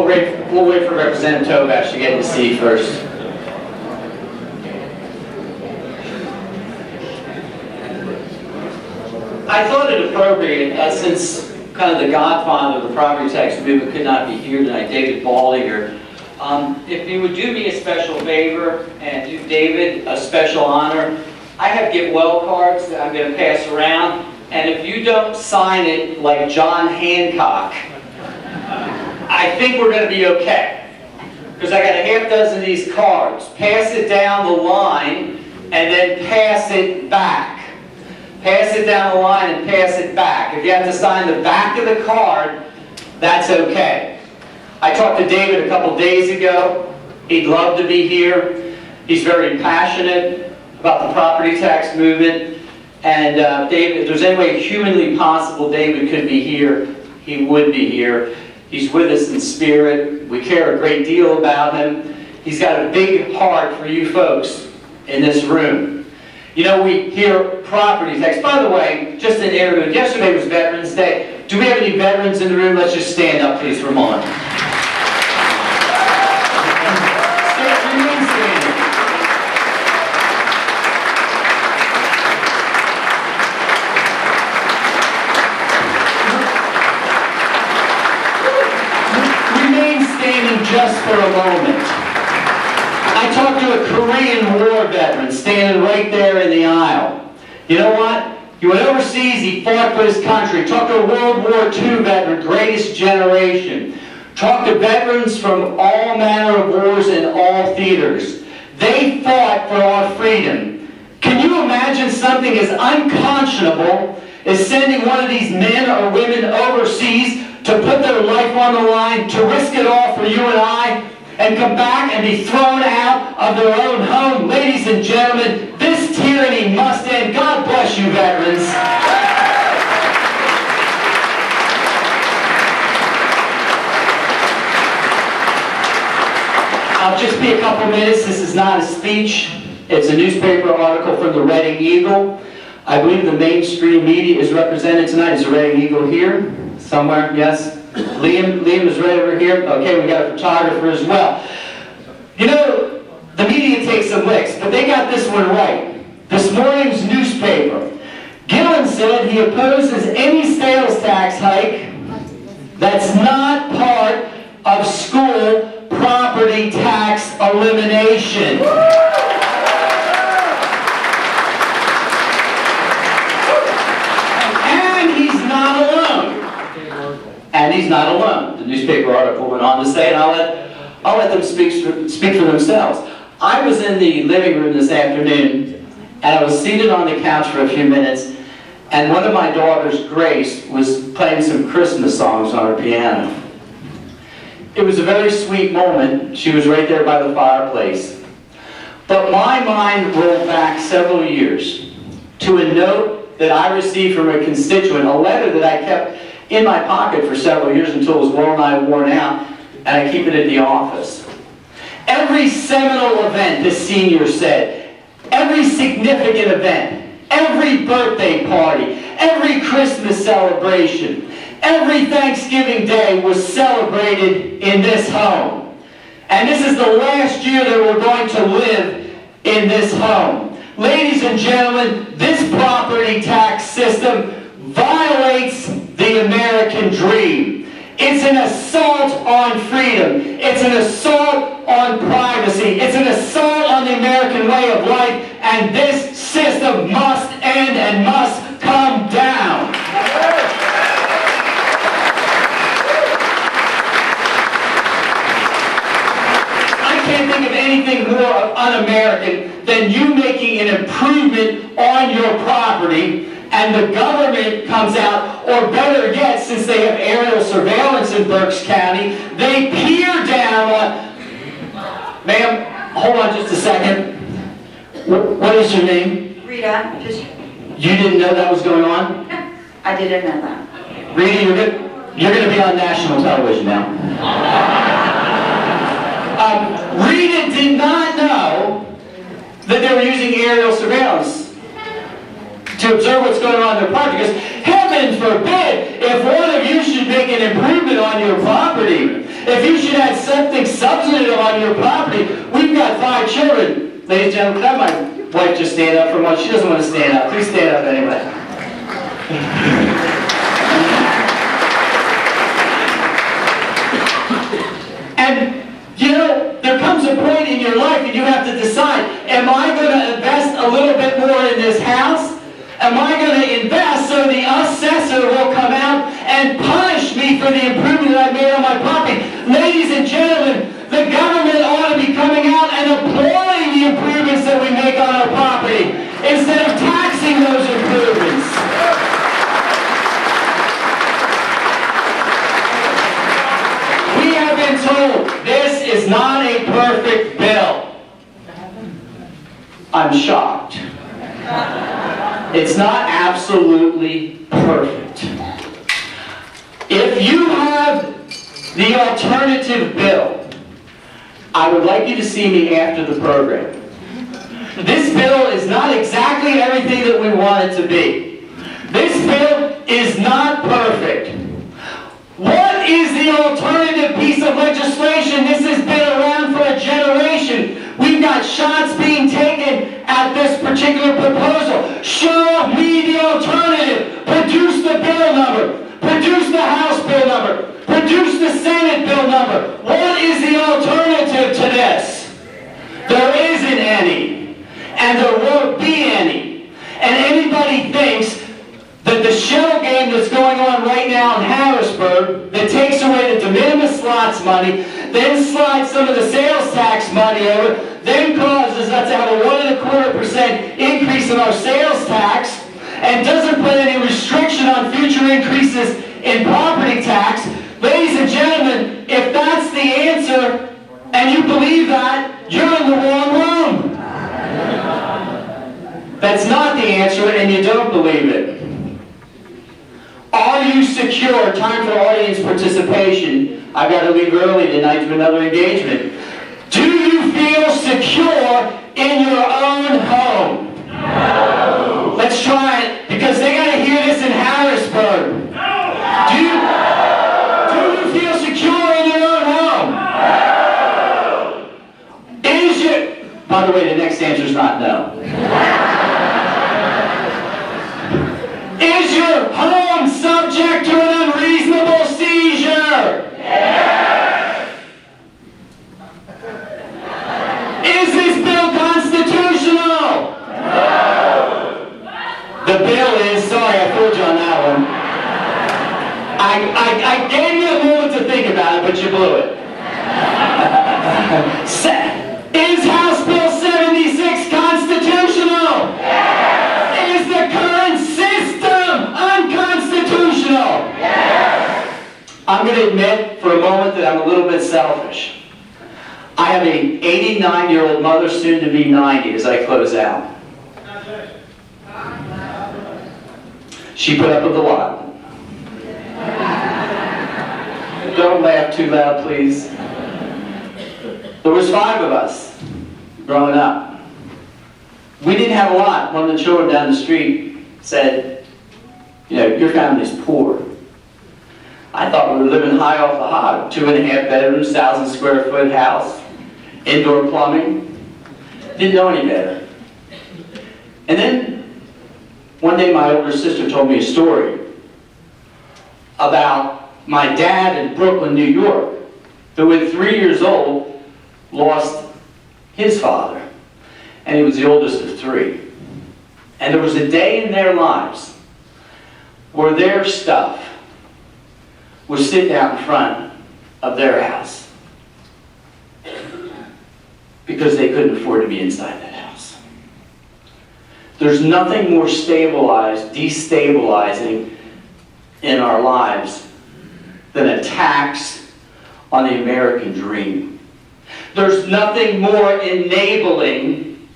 we'll wait for Representative Tobash to get in the seat first. I thought it appropriate, since kind of the godfather of the property tax movement could not be here tonight, David Baldinger, if you would do me a special favor and do David a special honor, I have get well cards that I'm going to pass around, and if you don't sign it like John Hancock, I think we're going to be okay. Because I got a half dozen of these cards. Pass it down the line and then pass it back. Pass it down the line and pass it back. If you have to sign the back of the card, that's okay. I talked to David a couple days ago. He'd love to be here. He's very passionate about the property tax movement. And David, if there's any way humanly possible David could be here, he would be here. He's with us in spirit. We care a great deal about him. He's got a big heart for you folks in this room. You know, we hear property tax. By the way, just an interlude. Yesterday was Veterans Day. Do we have any veterans in the room? Let's just stand up, please, for a moment. Remain standing. Remain standing just for a moment. I talked to a Korean War veteran standing right there in the aisle. You know what? He went overseas, he fought for his country. Talked to a World War II veteran, greatest generation. Talked to veterans from all manner of wars in all theaters. They fought for our freedom. Can you imagine something as unconscionable as sending one of these men or women overseas to put their life on the line, to risk it all for you and I, and come back and be thrown out of their own home? Ladies and gentlemen, this tyranny must end. God bless you, veterans. I'll just be a couple minutes. This is not a speech. It's a newspaper article from the Reading Eagle. I believe the mainstream media is represented tonight. Is the Reading Eagle here? Somewhere? Yes? Liam is right over here. Okay, we got a photographer as well. You know, the media takes some licks, but they got this one right. This morning's newspaper. Gillen said he opposes any sales tax hike that's not part of school property tax elimination. And he's not alone. And he's not alone. The newspaper article went on to say, and I'll let them speak for themselves. I was in the living room this afternoon, and I was seated on the couch for a few minutes, and one of my daughters, Grace, was playing some Christmas songs on her piano. It was a very sweet moment. She was right there by the fireplace. But my mind rolled back several years to a note that I received from a constituent, a letter that I kept in my pocket for several years until it was well nigh worn out, and I keep it at the office. Every seminal event, this senior said, every significant event, every birthday party, every Christmas celebration, every Thanksgiving Day was celebrated in this home. And this is the last year that we're going to live in this home. Ladies and gentlemen, this property tax system violates the American dream. It's an assault on freedom. It's an assault on privacy. It's an assault on the American way of life, and this system must end and must come down. I can't think of anything more un-American than you making an improvement on your property, and the government comes out, or better yet, since they have aerial surveillance in Berks County, they peer down on... Ma'am, hold on just a second. What is your name? Rita. You didn't know that was going on? I didn't know that. Rita, you're going to be on national television now. Rita did not know that they were using aerial surveillance to observe what's going on in their property, because heaven forbid if one of you should should make an improvement on your property, if you should add something substantive on your property, we've got 5 children. Ladies and gentlemen, can I have my wife just stand up for a moment? She doesn't want to stand up. Please stand up anyway. And, you know, there comes a point in your life and you have to decide, am I going to invest a little bit more in this house? Am I going to invest so the assessor will come out and punish me for the improvement that I made on my property? Ladies and gentlemen, the government ought to be coming out and applauding the improvements that we make on our property instead of taxing those improvements. We have been told this is not a perfect bill. I'm shocked. It's not absolutely perfect. If you have the alternative bill, I would like you to see me after the program. This bill is not exactly everything that we want it to be. This bill is not perfect. What is the alternative piece of legislation? This has been around for a generation. We've got shots being taken at this particular proposal. Show me the alternative. Produce the bill number. Produce the House bill number. Produce the Senate bill number. What is the alternative to this? There isn't any. And there won't be any. And anybody thinks that the shell game that's going on right now in Harrisburg, that takes away the de minimis slots money, then slides some of the sales tax money over, then causes us to have a 1.25% increase in our sales tax, and doesn't put any restriction on future increases in property tax. Ladies and gentlemen, if that's the answer, and you believe that, you're in the wrong room. That's not the answer, and you don't believe it. Are you secure? Time for audience participation. I've got to leave early tonight to another engagement. Do you feel secure in your own home? No. Let's try it, because they got to hear this in Harrisburg. No. Do you feel secure in your own home? No. By the way, the next answer is not no. Is your home subject to an unreasonable seizure? Yes. Is this bill constitutional? No. The bill is, sorry, I fooled you on that one. I gave you a moment to think about it, but you blew it. Is House Bill 76 constitutional? Yes. Is the current system unconstitutional? Yes. I'm going to admit for a moment that I'm a little bit selfish. I have an 89-year-old mother, soon to be 90, as I close out. She put up with a lot. Don't laugh too loud, please. There was 5 of us growing up. We didn't have a lot. One of the children down the street said, you know, your family's poor. I thought we were living high off the hog. 2.5 bedrooms, 1,000 square foot house, indoor plumbing. Didn't know any better. And then one day my older sister told me a story about my dad in Brooklyn, New York, who at 3 years old lost his father. And he was the oldest of 3. And there was a day in their lives where their stuff was sitting out in front of their house because they couldn't afford to be inside that house. There's nothing more destabilizing in our lives than a tax on the American dream. There's nothing more enabling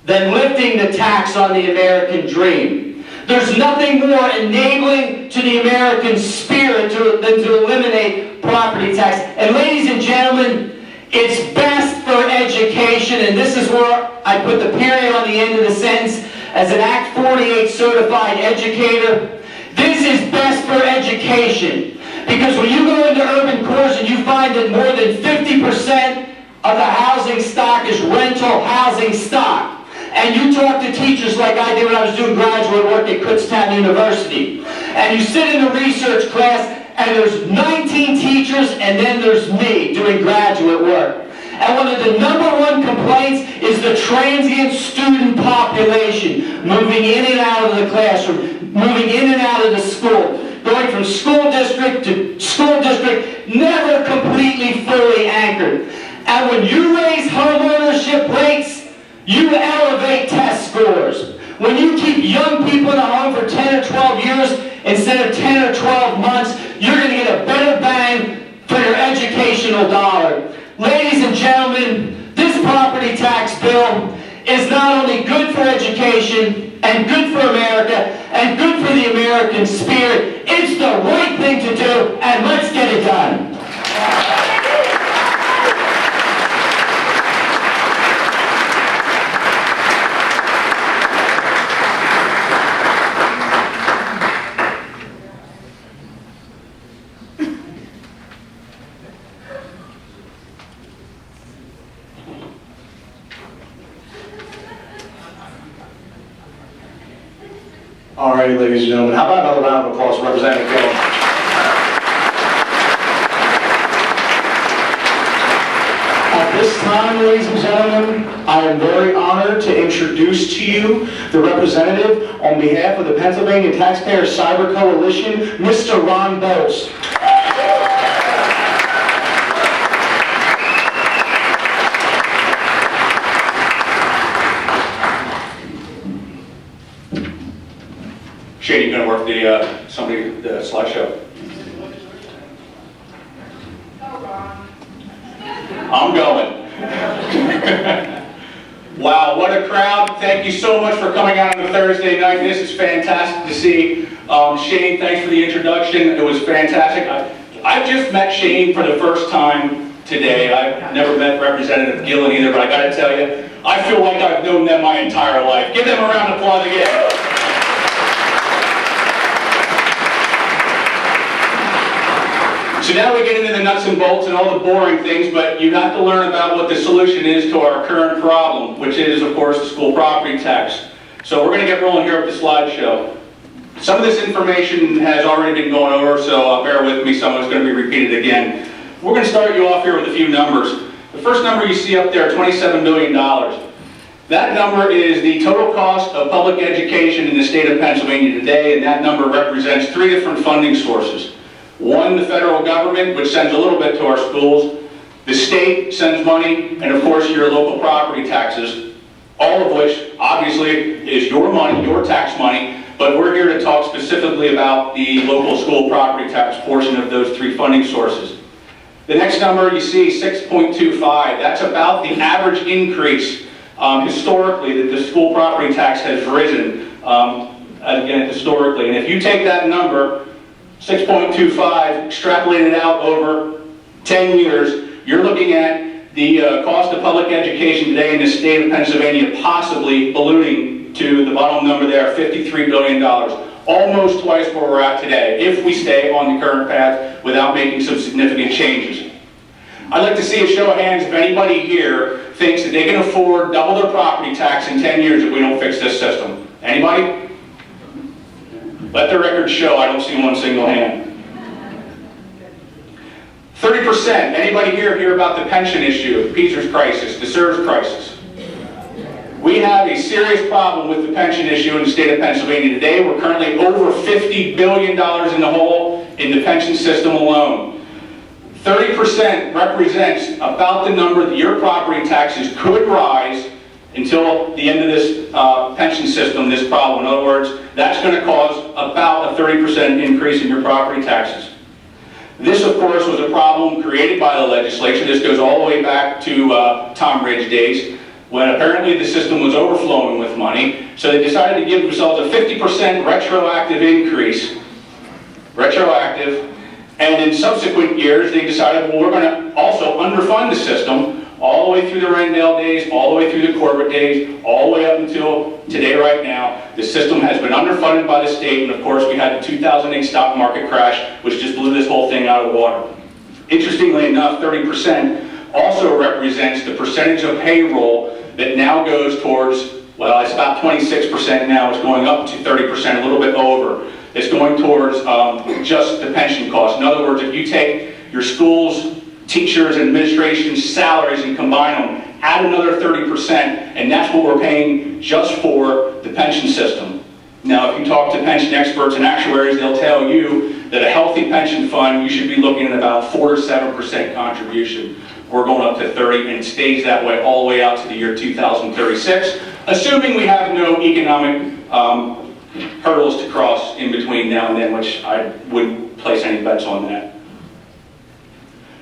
than lifting the tax on the American dream. There's nothing more enabling to the American spirit than to eliminate property tax. And ladies and gentlemen, it's best for education, and this is where I put the period on the end of the sentence. As an Act 48 certified educator, This is best for education. Because when you go into urban cores and you find that more than 50% of the housing stock is rental housing stock, and you talk to teachers like I did when I was doing graduate work at Kutztown University, and you sit in a research class and there's 19 teachers and then there's me doing graduate work. And one of the #1 complaints is the transient student population moving in and out of the classroom, moving in and out of the school, going from school district to school district, never completely fully anchored. And when you raise homeownership rates, you elevate test scores. When you keep young people in a home for 10 or 12 years instead of 10 or 12 months, you're going to get a better bang for your educational dollar. Ladies and gentlemen, this property tax bill is not only good for education and good for America and good for the American spirit, it's the right thing to do, and let's get it done. All righty, ladies and gentlemen, how about another round of applause for Representative Gill? At this time, ladies and gentlemen, I am very honored to introduce to you the representative on behalf of the Pennsylvania Taxpayer Cyber Coalition, Mr. Ron Boltz. Shane, you going to work the slideshow? I'm going. Wow, what a crowd. Thank you so much for coming out on a Thursday night. This is fantastic to see. Shane, thanks for the introduction. It was fantastic. I just met Shane for the first time today. I've never met Representative Gillen either, but I got to tell you, I feel like I've known them my entire life. Give them a round of applause again. So now we get into the nuts and bolts and all the boring things, but you have to learn about what the solution is to our current problem, which is, of course, the school property tax. So we're going to get rolling here with the slideshow. Some of this information has already been going over, so bear with me, some of it's going to be repeated again. We're going to start you off here with a few numbers. The first number you see up there, $27 billion. That number is the total cost of public education in the state of Pennsylvania today, and that number represents 3 different funding sources. One, the federal government, which sends a little bit to our schools. The state sends money, and of course your local property taxes, all of which obviously is your money, your tax money, but we're here to talk specifically about the local school property tax portion of those 3 funding sources. The next number you see, 6.25, that's about the average increase historically that the school property tax has risen, again, historically. And if you take that number, 6.25, extrapolated out over 10 years, you're looking at the cost of public education today in the state of Pennsylvania possibly ballooning to the bottom number there, $53 billion. Almost twice where we're at today, if we stay on the current path without making some significant changes. I'd like to see a show of hands if anybody here thinks that they can afford double their property tax in 10 years if we don't fix this system. Anybody? Let the record show, I don't see one single hand. 30%, anybody here hear about the pension issue, the Peters crisis, the CSRS crisis? We have a serious problem with the pension issue in the state of Pennsylvania today. We're currently over $50 billion in the hole in the pension system alone. 30% represents about the number that your property taxes could rise until the end of this pension system, this problem. In other words, that's going to cause about a 30% increase in your property taxes. This, of course, was a problem created by the legislature. This goes all the way back to Tom Ridge days, when apparently the system was overflowing with money. So they decided to give themselves a 50% retroactive increase. Retroactive. And in subsequent years, they decided, well, we're going to also underfund the system all the way through the Rendell days, all the way through the Corbett days, all the way up until today right now. The system has been underfunded by the state, and of course we had the 2008 stock market crash, which just blew this whole thing out of the water. Interestingly enough, 30% also represents the percentage of payroll that now goes towards, well, it's about 26% now, it's going up to 30%, a little bit over. It's going towards just the pension cost. In other words, if you take your school's teachers and administration salaries and combine them, add another 30%, and that's what we're paying just for the pension system. Now, if you talk to pension experts and actuaries, they'll tell you that a healthy pension fund, you should be looking at about 4 to 7% contribution. We're going up to 30, and it stays that way all the way out to the year 2036, assuming we have no economic hurdles to cross in between now and then, which I wouldn't place any bets on that.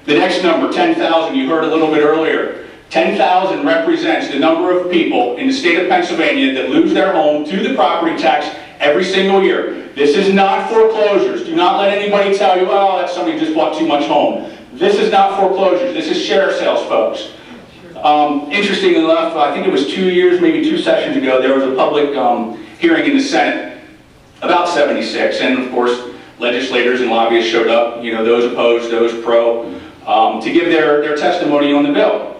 The next number, 10,000, you heard a little bit earlier. 10,000 represents the number of people in the state of Pennsylvania that lose their home to the property tax every single year. This is not foreclosures. Do not let anybody tell you, oh, that's somebody who just bought too much home. This is not foreclosures. This is share sales, folks. Interestingly enough, I think it was 2 years, maybe 2 sessions ago, there was a public hearing in the Senate, about 76, and of course, legislators and lobbyists showed up, those opposed, those pro, to give their testimony on the bill.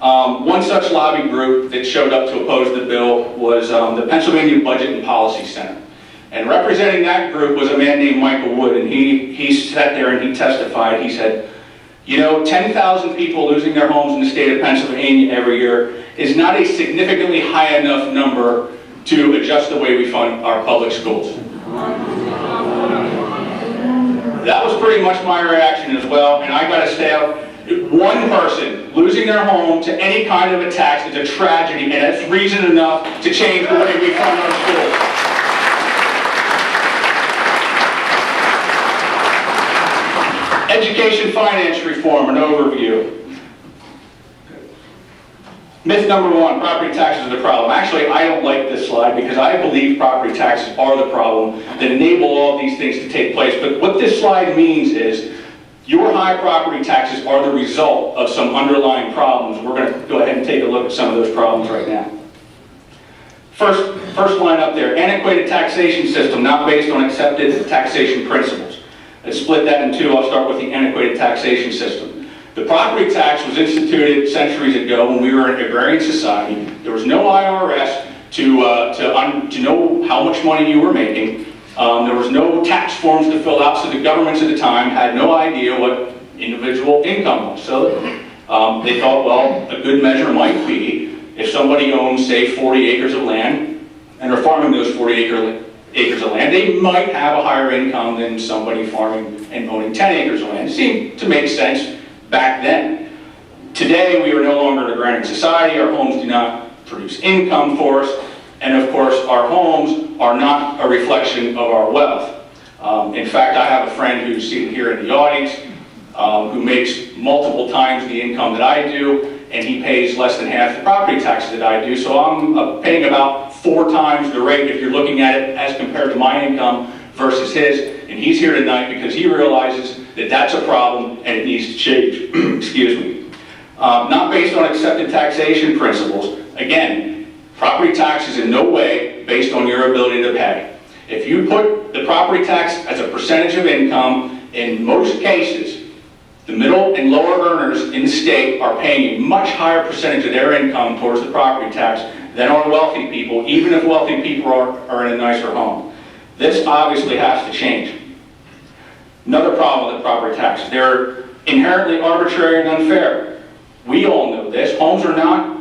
One such lobby group that showed up to oppose the bill was the Pennsylvania Budget and Policy Center. And representing that group was a man named Michael Wood, and he sat there and he testified. He said, 10,000 people losing their homes in the state of Pennsylvania every year is not a significantly high enough number to adjust the way we fund our public schools. That was pretty much my reaction as well, and I gotta say, one person losing their home to any kind of a tax is a tragedy, and that's reason enough to change the way we fund our schools. Education finance reform, an overview. Myth number 1, property taxes are the problem. Actually, I don't like this slide because I believe property taxes are the problem that enable all these things to take place. But what this slide means is your high property taxes are the result of some underlying problems. We're going to go ahead and take a look at some of those problems right now. First line up there, antiquated taxation system not based on accepted taxation principles. Let's split that in two. I'll start with the antiquated taxation system. The property tax was instituted centuries ago when we were an agrarian society. There was no IRS to know how much money you were making. There was no tax forms to fill out, so the governments at the time had no idea what individual income was. So they thought, well, a good measure might be if somebody owns, say, 40 acres of land and are farming those 40 acres of land, they might have a higher income than somebody farming and owning 10 acres of land. It seemed to make sense back then. Today, we are no longer an agrarian society. Our homes do not produce income for us. And of course, our homes are not a reflection of our wealth. In fact, I have a friend who's seated here in the audience who makes multiple times the income that I do, and he pays less than half the property taxes that I do. So I'm paying about 4 times the rate if you're looking at it as compared to my income versus his. And he's here tonight because he realizes that that's a problem and it needs to change. Excuse me. Not based on accepted taxation principles. Again, property tax is in no way based on your ability to pay. If you put the property tax as a percentage of income, in most cases, the middle and lower earners in the state are paying a much higher percentage of their income towards the property tax than are wealthy people, even if wealthy people are in a nicer home. This obviously has to change. Another problem with property taxes, they're inherently arbitrary and unfair. We all know this. Homes are not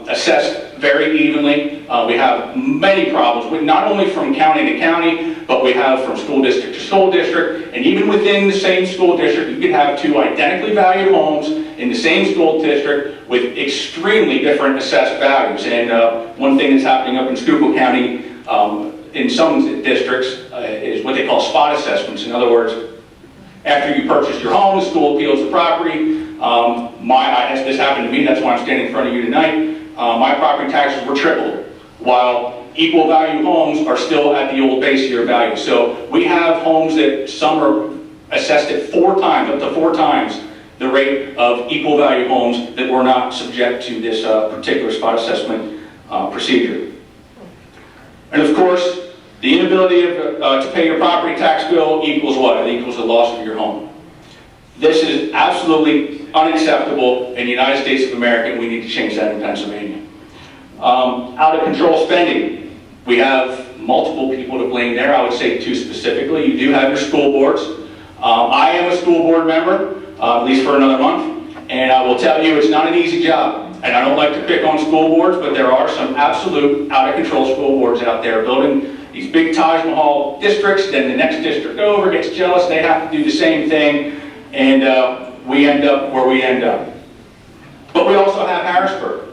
assessed very evenly. We have many problems, not only from county to county, but we have from school district to school district, and even within the same school district, you could have 2 identically valued homes in the same school district with extremely different assessed values. And one thing that's happening up in Schuylkill County in some districts is what they call spot assessments. In other words, after you purchase your home, the school appeals the property. This happened to me, that's why I'm standing in front of you tonight. My property taxes were tripled, while equal value homes are still at the old base year value. So we have homes that some are assessed at 4 times, up to 4 times the rate of equal value homes that were not subject to this particular spot assessment procedure. And of course, the inability to pay your property tax bill equals what? It equals the loss of your home. This is absolutely unacceptable in the United States of America, and we need to change that in Pennsylvania. Out of control spending. We have multiple people to blame there. I would say two specifically. You do have your school boards. I am a school board member, at least for another month, and I will tell you it's not an easy job. And I don't like to pick on school boards, but there are some absolute out-of-control school boards out there building these big Taj Mahal districts, then the next district over gets jealous, they have to do the same thing, and we end up where we end up. But we also have Harrisburg.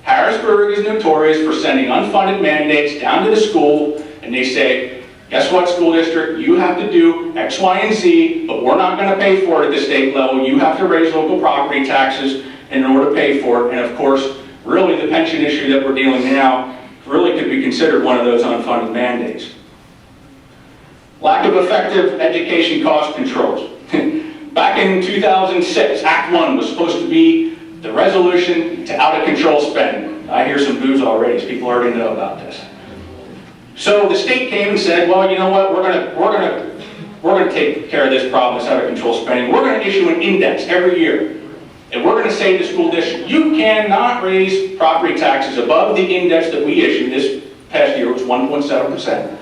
Harrisburg is notorious for sending unfunded mandates down to the school, and they say, guess what, school district, you have to do X, Y, and Z, but we're not going to pay for it at the state level. You have to raise local property taxes in order to pay for it. And of course, really the pension issue that we're dealing now really could be considered one of those unfunded mandates. Lack of effective education cost controls. Back in 2006, Act 1 was supposed to be the resolution to out-of-control spending. I hear some boos already, so people already know about this. So the state came and said, well, you know what, we're going to take care of this problem, this out-of-control spending. We're going to issue an index every year. And we're going to say to the school district, you cannot raise property taxes above the index that we issued this past year, which was 1.7%.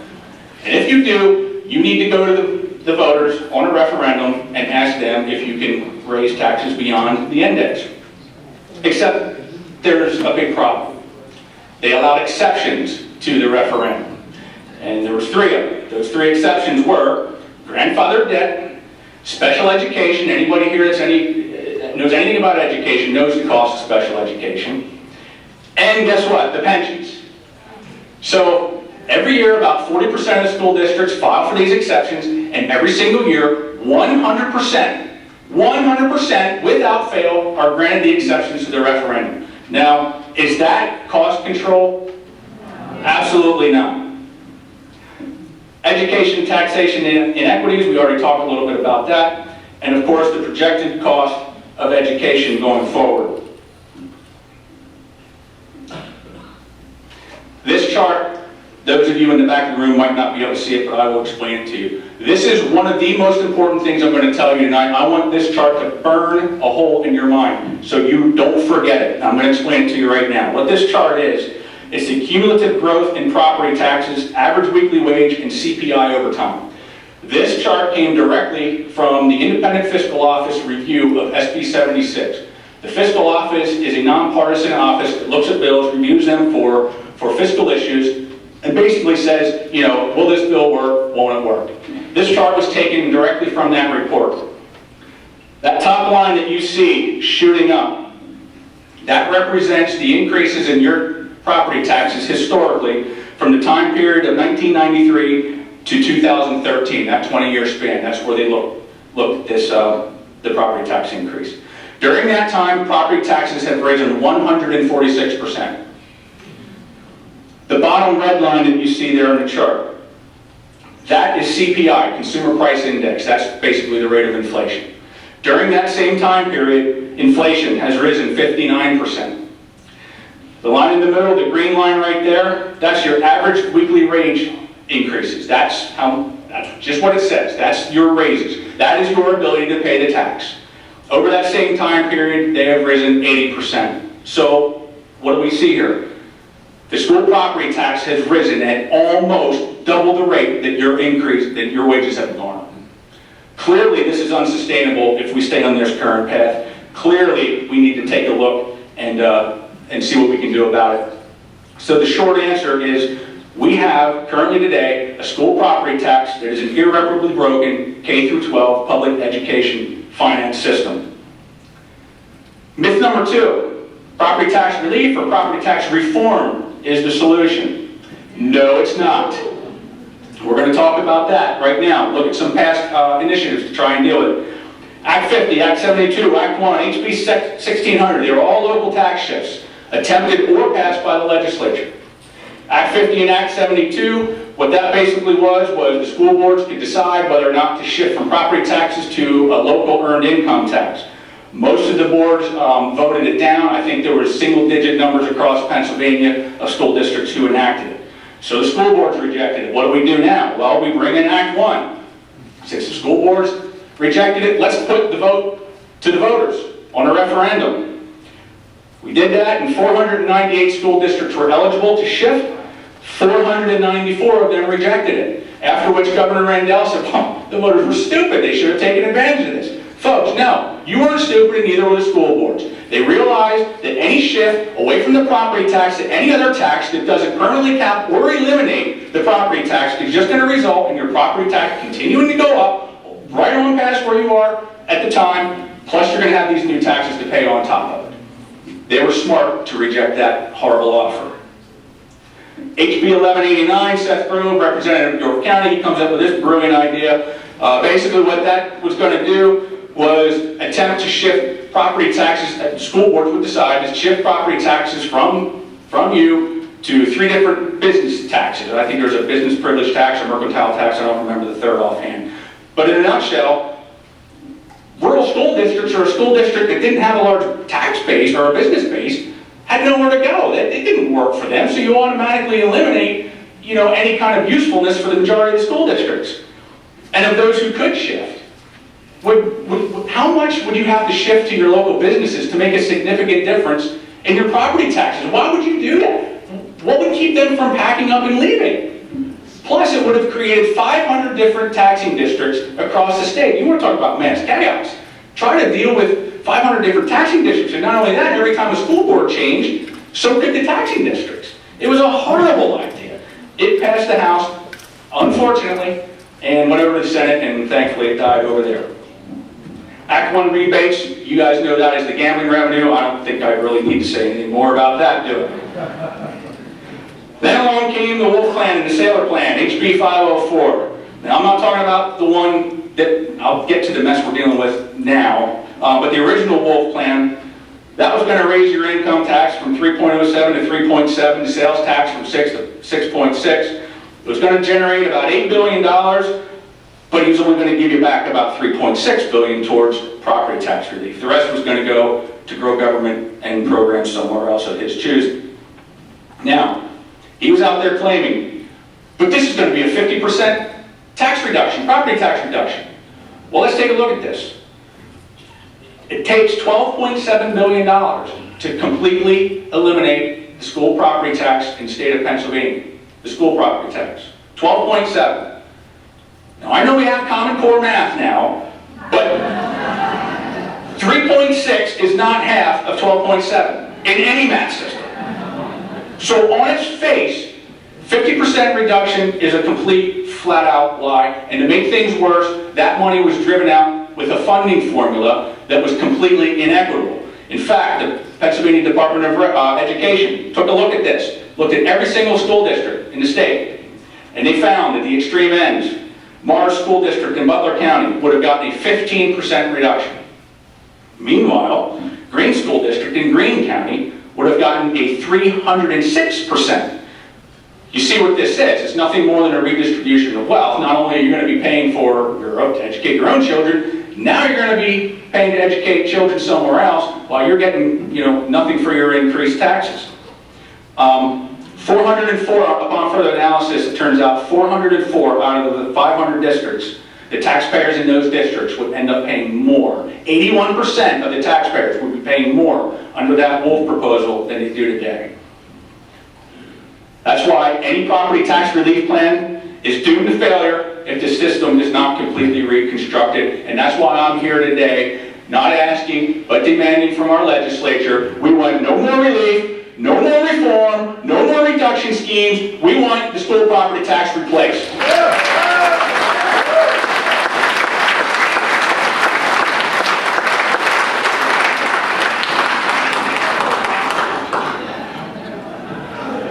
And if you do, you need to go to the voters on a referendum and ask them if you can raise taxes beyond the index. Except there's a big problem. They allowed exceptions to the referendum. And there was three of them. Those three exceptions were grandfathered debt, special education. Anybody here that's knows anything about education knows the cost of special education. And guess what? The pensions. So every year about 40% of the school districts file for these exceptions, and every single year 100% without fail are granted the exceptions to the referendum. Now, is that cost control? Absolutely not. Education, taxation, inequities, we already talked a little bit about that. And of course, the projected cost of education going forward. This chart, those of you in the back of the room might not be able to see it, but I will explain it to you. This is one of the most important things I'm going to tell you tonight. I want this chart to burn a hole in your mind so you don't forget it. I'm going to explain it to you right now. What this chart is the cumulative growth in property taxes, average weekly wage, and CPI over time. This chart came directly from the Independent Fiscal Office review of SB 76. The Fiscal Office is a nonpartisan office that looks at bills, reviews them for fiscal issues, and basically says, you know, will this bill work, won't it work? This chart was taken directly from that report. That top line that you see shooting up, that represents the increases in your property taxes historically from the time period of 1993 to 2013, that 20-year span. That's where they looked at this, the property tax increase. During that time, property taxes have risen 146%. The bottom red line that you see there in the chart, that is CPI, Consumer Price Index. That's basically the rate of inflation. During that same time period, inflation has risen 59%. The line in the middle, the green line right there, that's your average weekly wage increases. That's just what it says. That's your raises. That is your ability to pay the tax. Over that same time period, they have risen 80%. So what do we see here? The school property tax has risen at almost double the rate that your wages have gone up. Clearly, this is unsustainable if we stay on this current path. Clearly, we need to take a look and see what we can do about it. So the short answer is, we have currently today a school property tax that is an irreparably broken K through 12 public education finance system. Myth number 2, property tax relief or property tax reform is the solution. No, it's not. We're going to talk about that right now. Look at some past initiatives to try and deal with it. Act 50, Act 72, Act 1, HB 1600, they were all local tax shifts, attempted or passed by the legislature. Act 50 and Act 72, what that basically was the school boards could decide whether or not to shift from property taxes to a local earned income tax. Most of the boards voted it down. I think there were single-digit numbers across Pennsylvania of school districts who enacted it. So the school boards rejected it. What do we do now? Well, we bring in Act 1. Since the school boards rejected it, let's put the vote to the voters on a referendum. We did that, and 498 school districts were eligible to shift. 494 of them rejected it. After which Governor Rendell said, well, the voters were stupid. They should have taken advantage of this. Folks, no, you weren't stupid, and neither were the school boards. They realized that any shift away from the property tax to any other tax that doesn't permanently cap or eliminate the property tax is just going to result in your property tax continuing to go up right on past where you are at the time, plus you're going to have these new taxes to pay on top of it. They were smart to reject that horrible offer. HB 1189, Seth Broom, representative of York County, he comes up with this brilliant idea. Basically what that was going to do was attempt to shift property taxes, that school boards would decide to shift property taxes from you to 3 different business taxes. I think there's a business privilege tax, a mercantile tax, I don't remember the third offhand. But in a nutshell, rural school districts or a school district that didn't have a large tax base or a business base had nowhere to go. It didn't work for them, so you automatically eliminate, any kind of usefulness for the majority of the school districts. And of those who could shift, how much would you have to shift to your local businesses to make a significant difference in your property taxes? Why would you do that? What would keep them from packing up and leaving? Plus, it would have created 500 different taxing districts across the state. You want to talk about mass chaos. Try to deal with 500 different taxing districts, and not only that, every time a school board changed, so could the taxing districts. It was a horrible idea. It passed the House, unfortunately, and went over to the Senate, and thankfully it died over there. Act 1 rebates, you guys know that as the gambling revenue. I don't think I really need to say anything more about that, do I? Then along came the Wolf Plan and the Sailor Plan, HB 504. Now I'm not talking about the one that, I'll get to the mess we're dealing with now, but the original Wolf Plan, that was going to raise your income tax from 3.07 to 3.7, the sales tax from 6 to 6.6. It was going to generate about $8 billion, but he was only going to give you back about $3.6 billion towards property tax relief. The rest was going to go to grow government and programs somewhere else of his choosing. Now, he was out there claiming, but this is going to be a 50% tax reduction, property tax reduction. Well, let's take a look at this. It takes $12.7 billion to completely eliminate the school property tax in the state of Pennsylvania. The school property tax. 12.7. Now, I know we have Common Core math now, but 3.6 is not half of 12.7 in any math system. So on its face, 50% reduction is a complete, flat-out lie. And to make things worse, that money was driven out with a funding formula that was completely inequitable. In fact, the Pennsylvania Department of Education took a look at this, looked at every single school district in the state, and they found that the extreme ends, Mars School District in Butler County would have gotten a 15% reduction. Meanwhile, Greene School District in Greene County would have gotten a 306%. You see what this is. It's nothing more than a redistribution of wealth. Not only are you going to be paying to educate your own children, now you're going to be paying to educate children somewhere else while you're getting, nothing for your increased taxes. 404, upon further analysis, it turns out 404 out of the 500 districts, the taxpayers in those districts would end up paying more. 81% of the taxpayers would be paying more under that Wolf proposal than they do today. That's why any property tax relief plan is doomed to failure if the system is not completely reconstructed. And that's why I'm here today, not asking, but demanding from our legislature, we want no more relief, no more reform, no more reduction schemes. We want the school property tax replaced.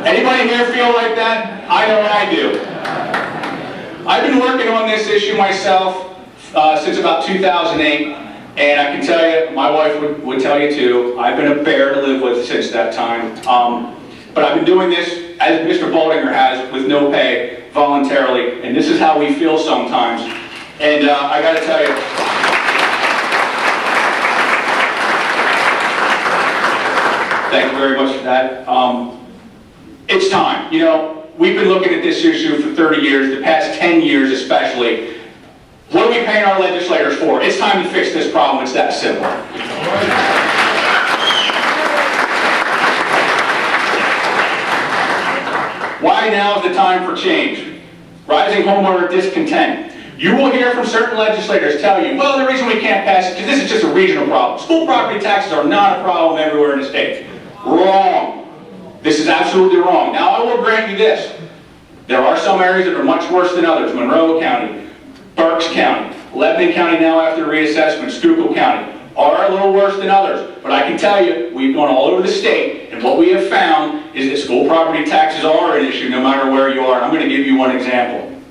Anybody here feel like that? I know I do. I've been working on this issue myself since about 2008, and I can tell you, my wife would tell you too, I've been a bear to live with since that time. But I've been doing this, as Mr. Boldinger has, with no pay, voluntarily, and this is how we feel sometimes. And I gotta tell you, Thank you very much for that. It's time. You know, we've been looking at this issue for 30 years, the past 10 years especially. What are we paying our legislators for? It's time to fix this problem. It's that simple. Why now is the time for change? Rising homeowner discontent. You will hear from certain legislators tell you, well, the reason we can't pass it, because this is just a regional problem. School property taxes are not a problem everywhere in the state. Wrong. This is absolutely wrong. Now, I will grant you this. There are some areas that are much worse than others. Monroe County, Berks County, Lebanon County now after reassessment, Schuylkill County are a little worse than others. But I can tell you, we've gone all over the state, and what we have found is that school property taxes are an issue no matter where you are. I'm going to give you one example.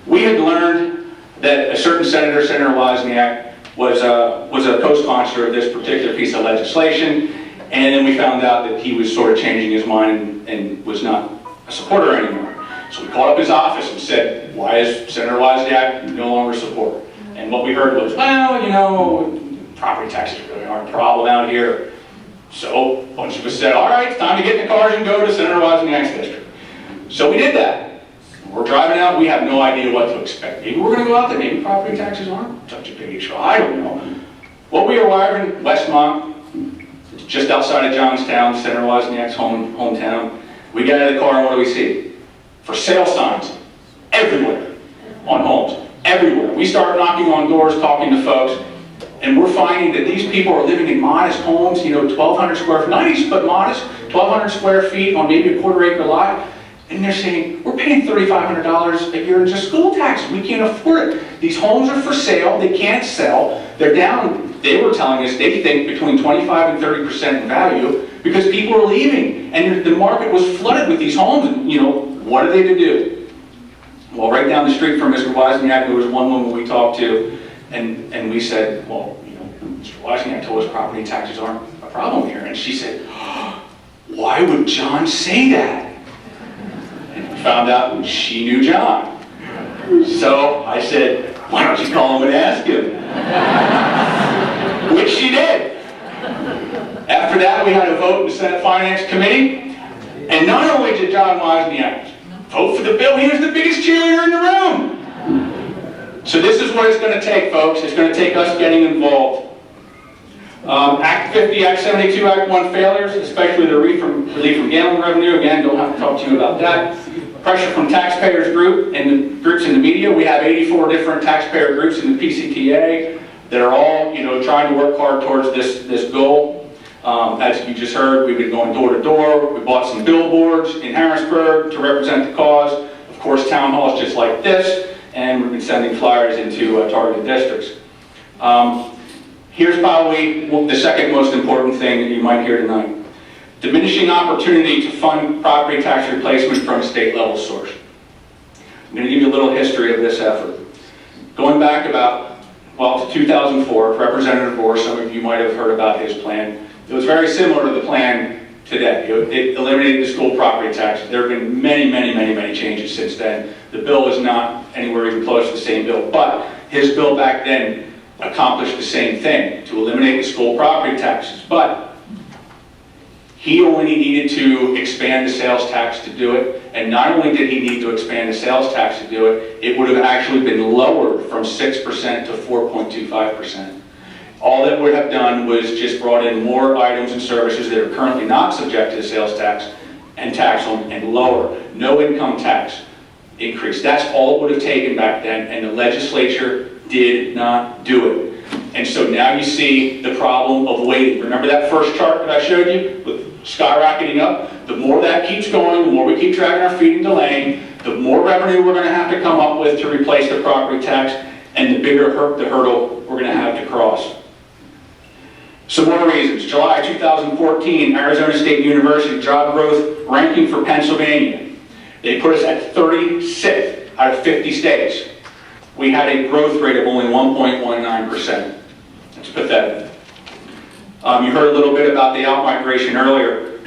We had learned that a certain senator, Senator Wozniak, was a co-sponsor of this particular piece of legislation, and then we found out that he was sort of changing his mind and was not a supporter anymore. So we called up his office and said, why is Senator Wozniak no longer a supporter? And what we heard was, well, you know, property taxes really aren't a problem out here. So a bunch of us said, all right, it's time to get in the cars and go to Senator Wozniak's district. So we did that. We're driving out, we have no idea what to expect. Maybe we're going to go out there, maybe property taxes aren't such a big issue. I don't know. What we arrived in Westmont, just outside of Johnstown, Senator Wozniak's hometown. We get out of the car and what do we see? For sale signs everywhere on homes, everywhere. We start knocking on doors, talking to folks, and we're finding that these people are living in modest homes, you know, 1,200 square feet, nice but modest, 1,200 square feet on maybe a quarter-acre lot, and they're saying, we're paying $3,500 a year in just school taxes. We can't afford it. These homes are for sale. They can't sell. They're down, they were telling us, they think between 25 and 30% in value because people are leaving, and the market was flooded with these homes, and, you know, what are they to do? Well, right down the street from Mr. Wozniak, there was one woman we talked to, and we said, well, you know, Mr. Wozniak told us property taxes aren't a problem here. And she said, why would John say that? And we found out she knew John. So I said, why don't you call him and ask him? Which she did. After that, we had a vote in the Senate Finance Committee. And not only did John Wozniak vote for the bill, he was the biggest cheerleader in the room. So this is what it's going to take, folks. It's going to take us getting involved. Act 50, Act 72, Act 1 failures, especially the relief from gambling revenue. Again, don't have to talk to you about that. Pressure from taxpayers groups in the media. We have 84 different taxpayer groups in the PCTA that are all, you know, trying to work hard towards this goal. As you just heard, we've been going door to door. We bought some billboards in Harrisburg to represent the cause. Of course, town halls just like this. And we've been sending flyers into targeted districts. Here's probably the second most important thing that you might hear tonight. Diminishing opportunity to fund property tax replacement from a state level source. I'm going to give you a little history of this effort. Going back about, well, to 2004, Representative Gore, some of you might have heard about his plan. It was very similar to the plan today. It eliminated the school property tax. There have been many changes since then. The bill is not anywhere even close to the same bill, but his bill back then accomplished the same thing, to eliminate the school property taxes. But he only needed to expand the sales tax to do it, and not only did he need to expand the sales tax to do it, it would have actually been lowered from 6% to 4.25%. All that would have done was just brought in more items and services that are currently not subject to the sales tax and tax them and lower. No income tax increase. That's all it would have taken back then, and the legislature did not do it. And so now you see the problem of waiting. Remember that first chart that I showed you with skyrocketing up? The more that keeps going, the more we keep dragging our feet and delaying, the more revenue we're going to have to come up with to replace the property tax, and the bigger the hurdle we're going to have to cross. Some more reasons. July 2014, Arizona State University job growth ranking for Pennsylvania. They put us at 36th out of 50 states. We had a growth rate of only 1.19%. That's pathetic. You heard a little bit about the out-migration earlier.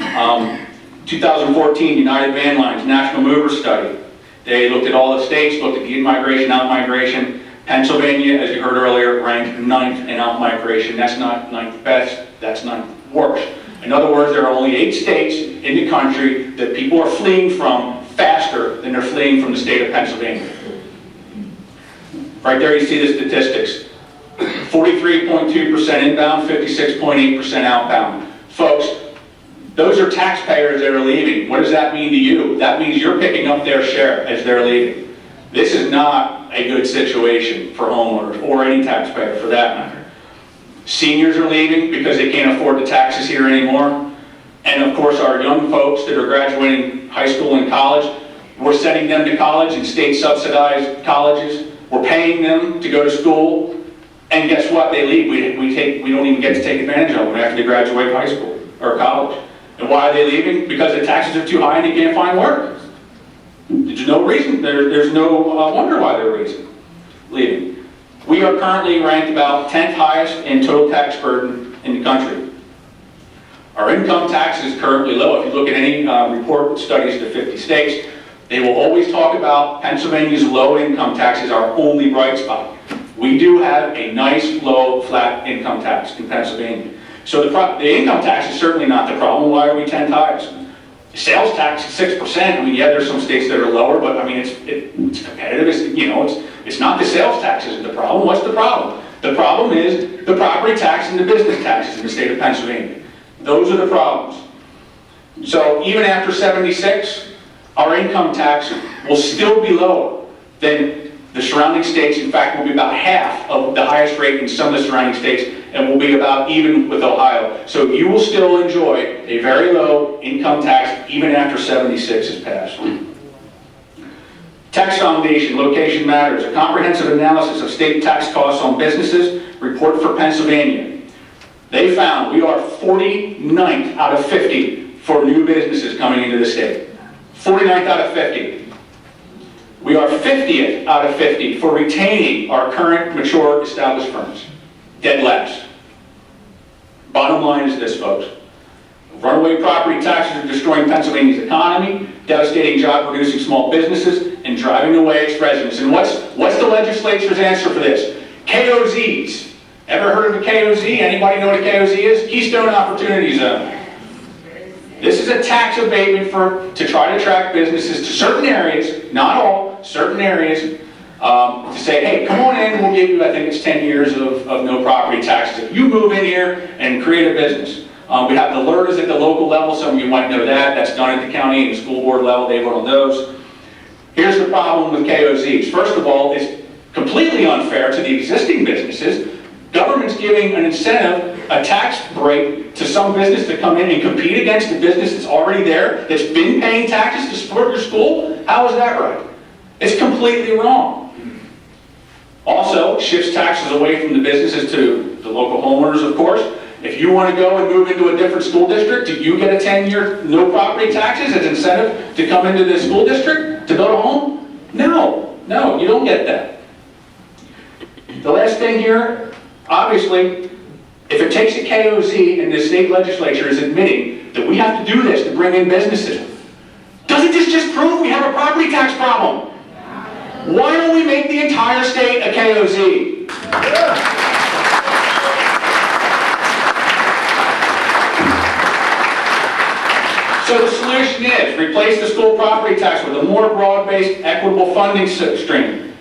2014, United Van Lines National Mover Study. They looked at all the states, looked at the in-migration, out-migration. Pennsylvania, as you heard earlier, ranked 9th in out-migration. That's not 9th best, that's 9th worst. In other words, there are only 8 states in the country that people are fleeing from faster than they're fleeing from the state of Pennsylvania. Right there you see the statistics. 43.2% inbound, 56.8% outbound. Folks, those are taxpayers that are leaving. What does that mean to you? That means you're picking up their share as they're leaving. This is not a good situation for homeowners or any taxpayer for that matter. Seniors are leaving because they can't afford the taxes here anymore. And of course our young folks that are graduating high school and college, we're sending them to college in state subsidized colleges. We're paying them to go to school. And guess what? They leave. We don't even get to take advantage of them after they graduate high school or college. And why are they leaving? Because the taxes are too high and they can't find work. There's no reason. There's no wonder why they're leaving. We are currently ranked about 10th highest in total tax burden in the country. Our income tax is currently low. If you look at any report that studies the 50 states, they will always talk about Pennsylvania's low income tax is our only bright spot. We do have a nice, low, flat income tax in Pennsylvania. So the income tax is certainly not the problem. Why are we 10th highest? Sales tax is 6%. I mean, yeah, there's some states that are lower, but I mean, it's competitive. It's not the sales tax isn't the problem. What's the problem? The problem is the property tax and the business taxes in the state of Pennsylvania. Those are the problems. So even after 76, our income tax will still be lower than the surrounding states. In fact, will be about half of the highest rate in some of the surrounding states, and will be about even with Ohio. So you will still enjoy a very low income tax even after 76 is passed. Tax Foundation, Location Matters, a comprehensive analysis of state tax costs on businesses, report for Pennsylvania. They found we are 49th out of 50 for new businesses coming into the state. 49th out of 50. We are 50th out of 50 for retaining our current mature established firms. Dead last. Bottom line is this, folks. Runaway property taxes are destroying Pennsylvania's economy, devastating job-producing small businesses, and driving away its residents. And what's the legislature's answer for this? KOZs. Ever heard of a KOZ? Anybody know what a KOZ is? Keystone Opportunity Zone. This is a tax abatement to try to attract businesses to certain areas, not all, certain areas, to say, hey, come on in, we'll give you, I think it's 10 years of no property taxes. If you move in here and create a business. We have the LERS at the local level, some of you might know that. That's done at the county and school board level, they vote on those. Here's the problem with KOZs. First of all, it's completely unfair to the existing businesses. Government's giving an incentive, a tax break to some business to come in and compete against the business that's already there, that's been paying taxes to support your school. How is that right? It's completely wrong. Also, it shifts taxes away from the businesses to the local homeowners, of course. If you want to go and move into a different school district, do you get a 10-year no property taxes as incentive to come into the school district to build a home? No, you don't get that. The last thing here, obviously, if it takes a KOZ and the state legislature is admitting that we have to do this to bring in businesses, doesn't this just prove we have a property tax problem? Why don't we make the entire state a KOZ? So the solution is replace the school property tax with a more broad-based, equitable funding stream.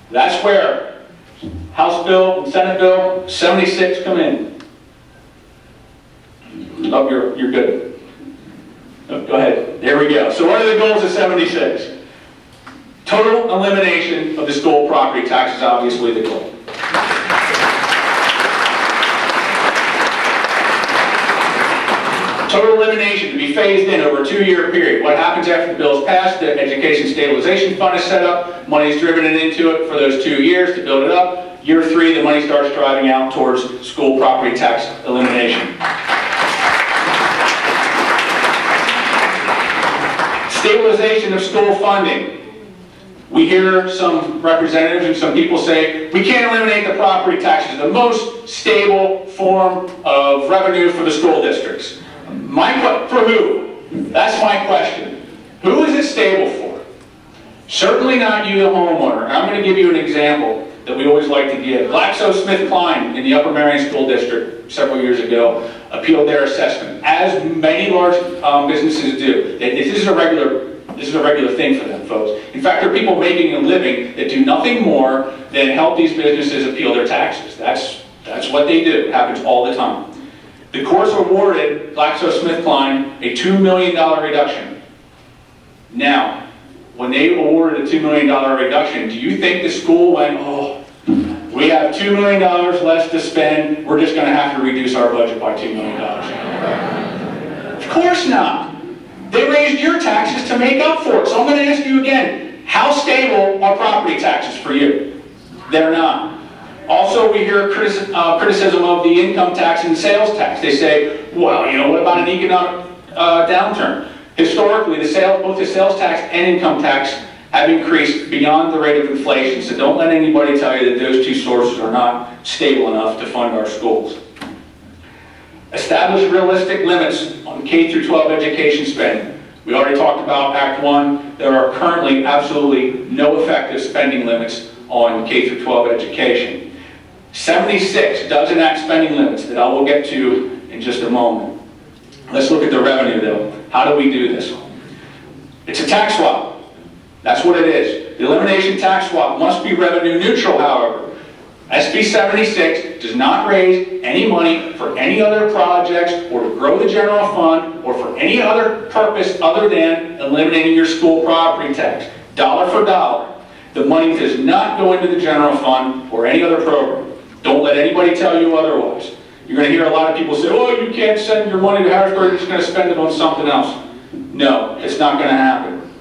That's where House Bill and Senate Bill 76 come in. Oh, you're good. Oh, go ahead. There we go. So what are the goals of 76? Total elimination of the school property tax is obviously the goal. Total elimination to be phased in over a 2-year period. What happens after the bill is passed? The Education Stabilization Fund is set up. Money is driven into it for those 2 years to build it up. Year 3, the money starts driving out towards school property tax elimination. Stabilization of school funding. We hear some representatives and some people say, we can't eliminate the property taxes, the most stable form of revenue for the school districts. For who? That's my question. Who is it stable for? Certainly not you, the homeowner. And I'm going to give you an example that we always like to give. GlaxoSmithKline in the Upper Marion School District several years ago appealed their assessment, as many large businesses do. This is a regular thing for them, folks. In fact, there are people making a living that do nothing more than help these businesses appeal their taxes. That's what they do. It happens all the time. The courts awarded GlaxoSmithKline a $2 million reduction. Now, when they awarded a $2 million reduction, do you think the school went, oh, we have $2 million less to spend, we're just going to have to reduce our budget by $2 million? Of course not. They raised your taxes to make up for it. So I'm going to ask you again, how stable are property taxes for you? They're not. Also, we hear criticism of the income tax and sales tax. They say, well, what about an economic downturn? Historically, both the sales tax and income tax have increased beyond the rate of inflation, so don't let anybody tell you that those two sources are not stable enough to fund our schools. Establish realistic limits on K through 12 education spending. We already talked about Act 1. There are currently absolutely no effective spending limits on K through 12 education. 76 does enact spending limits that I will get to in just a moment. Let's look at the revenue though. How do we do this? It's a tax swap. That's what it is. The elimination tax swap must be revenue neutral, however. SB 76 does not raise any money for any other projects or to grow the general fund or for any other purpose other than eliminating your school property tax. Dollar for dollar. The money does not go into the general fund or any other program. Don't let anybody tell you otherwise. You're going to hear a lot of people say, oh, you can't send your money to Harrisburg, you're just going to spend it on something else. No, it's not going to happen.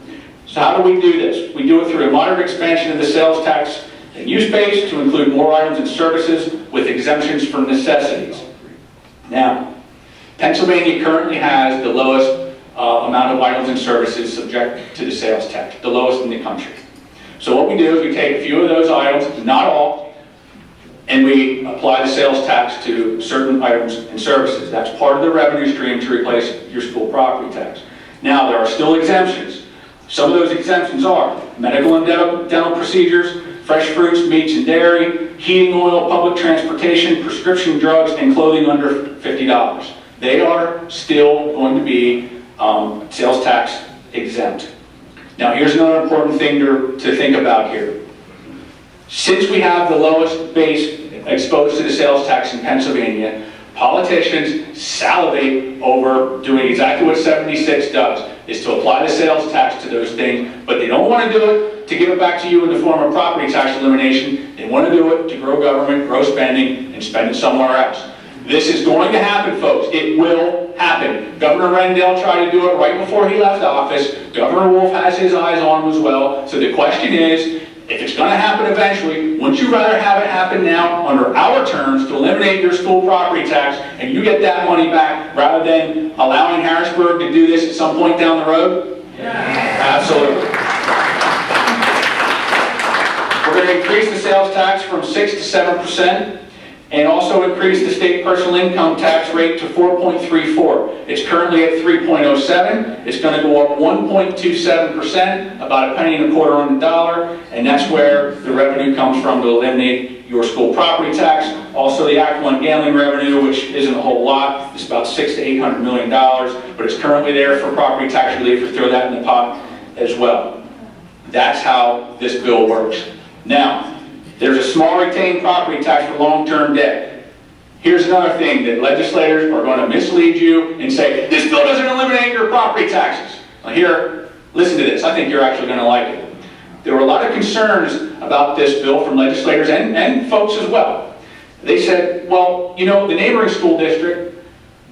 So how do we do this? We do it through a moderate expansion of the sales tax and use base to include more items and services with exemptions for necessities. Now, Pennsylvania currently has the lowest amount of items and services subject to the sales tax, the lowest in the country. So what we do is we take a few of those items, not all, and we apply the sales tax to certain items and services. That's part of the revenue stream to replace your school property tax. Now, there are still exemptions. Some of those exemptions are medical and dental procedures, fresh fruits, meats and dairy, heating oil, public transportation, prescription drugs, and clothing under $50. They are still going to be sales tax exempt. Now, here's another important thing to think about here. Since we have the lowest base exposed to the sales tax in Pennsylvania, politicians salivate over doing exactly what 76 does, is to apply the sales tax to those things, but they don't want to do it to give it back to you in the form of property tax elimination. They want to do it to grow government, grow spending, and spend it somewhere else. This is going to happen, folks. It will happen. Governor Rendell tried to do it right before he left office. Governor Wolf has his eyes on him as well. So the question is, if it's going to happen eventually, wouldn't you rather have it happen now under our terms to eliminate your school property tax and you get that money back rather than allowing Harrisburg to do this at some point down the road? Yeah. Absolutely. We're going to increase the sales tax from 6 to 7% and also increase the state personal income tax rate to 4.34. It's currently at 3.07. It's going to go up 1.27%, about a penny and a quarter on the dollar, and that's where the revenue comes from to eliminate your school property tax. Also the Act 1 gambling revenue, which isn't a whole lot. It's about $600 to $800 million, but it's currently there for property tax relief. We throw that in the pot as well. That's how this bill works. Now, there's a small retained property tax for long-term debt. Here's another thing that legislators are going to mislead you and say, this bill doesn't eliminate your property taxes. Now here, listen to this. I think you're actually going to like it. There were a lot of concerns about this bill from legislators and folks as well. They said, well, the neighboring school district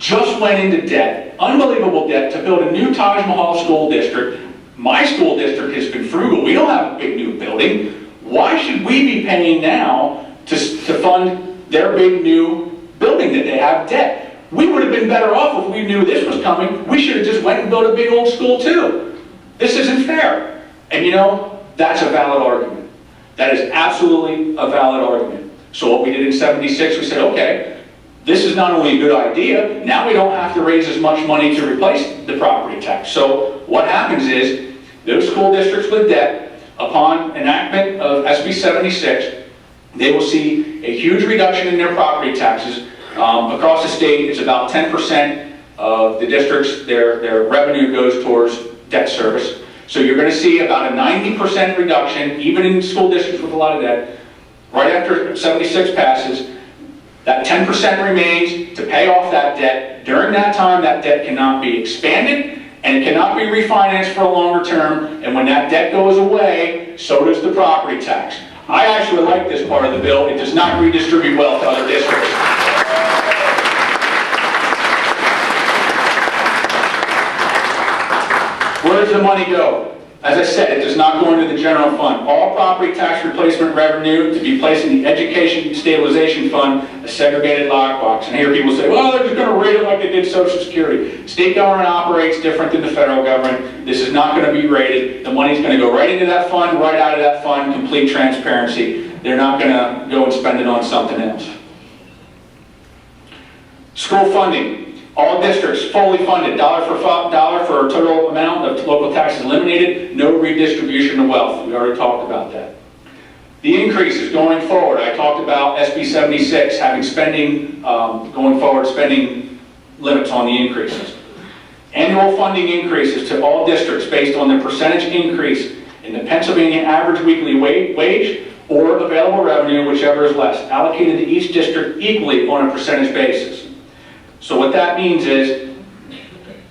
just went into debt, unbelievable debt, to build a new Taj Mahal school district. My school district has been frugal. We don't have a big new building. Why should we be paying now to fund their big new building that they have debt? We would have been better off if we knew this was coming. We should have just went and built a big old school too. This isn't fair. And that's a valid argument. That is absolutely a valid argument. So what we did in 76, we said, okay, this is not only a good idea, now we don't have to raise as much money to replace the property tax. So what happens is, those school districts with debt, upon enactment of SB 76, they will see a huge reduction in their property taxes. Across the state, it's about 10% of the districts, their revenue goes towards debt service. So you're going to see about a 90% reduction, even in school districts with a lot of debt. Right after 76 passes, that 10% remains to pay off that debt. During that time, that debt cannot be expanded and it cannot be refinanced for a longer term. And when that debt goes away, so does the property tax. I actually like this part of the bill. It does not redistribute wealth to other districts. Where does the money go? As I said, it does not go into the general fund. All property tax replacement revenue to be placed in the Education Stabilization Fund, a segregated lockbox. And I hear people say, well, they're just going to rate it like they did Social Security. State government operates different than the federal government. This is not going to be rated. The money's going to go right into that fund, right out of that fund, complete transparency. They're not going to go and spend it on something else. School funding. All districts fully funded, dollar for a total amount of local taxes eliminated, no redistribution of wealth. We already talked about that. The increases going forward, I talked about SB 76 having spending, going forward, spending limits on the increases. Annual funding increases to all districts based on the percentage increase in the Pennsylvania average weekly wage or available revenue, whichever is less, allocated to each district equally on a percentage basis. So what that means is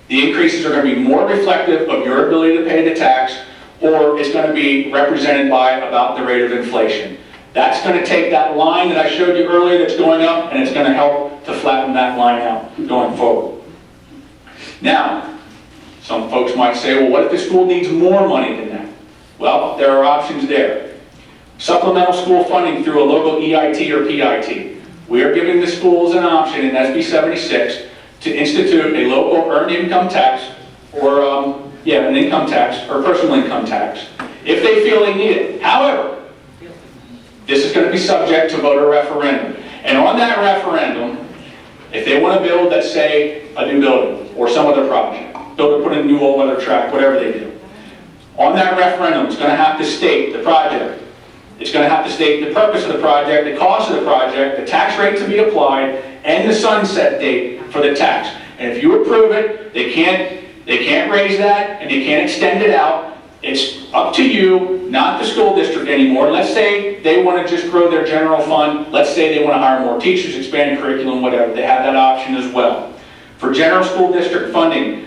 the increases are going to be more reflective of your ability to pay the tax, or it's going to be represented by about the rate of inflation. That's going to take that line that I showed you earlier that's going up, and it's going to help to flatten that line out going forward. Now, some folks might say, well, what if the school needs more money than that? Well, there are options there. Supplemental school funding through a local EIT or PIT. We are giving the schools an option in SB 76 to institute a local earned income tax or, an income tax or personal income tax if they feel they need it. However, this is going to be subject to voter referendum. And on that referendum, if they want to build, let's say, a new building or some other project, build or put in a new all-weather track, whatever they do, on that referendum, it's going to have to state the project. It's going to have to state the purpose of the project, the cost of the project, the tax rate to be applied, and the sunset date for the tax. And if you approve it, they can't raise that and they can't extend it out. It's up to you, not the school district anymore. Let's say they want to just grow their general fund. Let's say they want to hire more teachers, expand curriculum, whatever. They have that option as well. For general school district funding,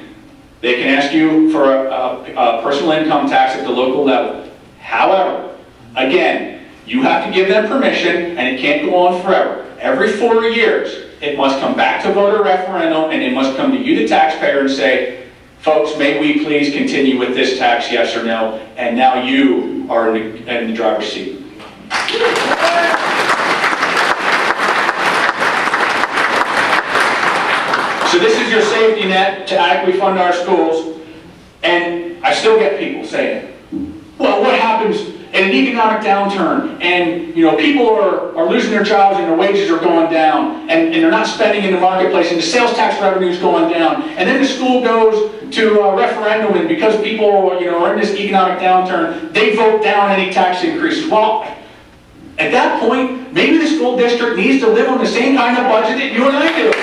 they can ask you for a personal income tax at the local level. However, again, you have to give them permission, and it can't go on forever. Every 4 years, it must come back to voter referendum, and it must come to you, the taxpayer, and say, folks, may we please continue with this tax, yes or no? And now you are in the driver's seat. So this is your safety net to adequately fund our schools. And I still get people saying, well, what happens in an economic downturn, and people are losing their jobs and their wages are going down, and they're not spending in the marketplace, and the sales tax revenue is going down, and then the school goes to a referendum, and because people are in this economic downturn, they vote down any tax increases. Well, at that point, maybe the school district needs to live on the same kind of budget that you and I do.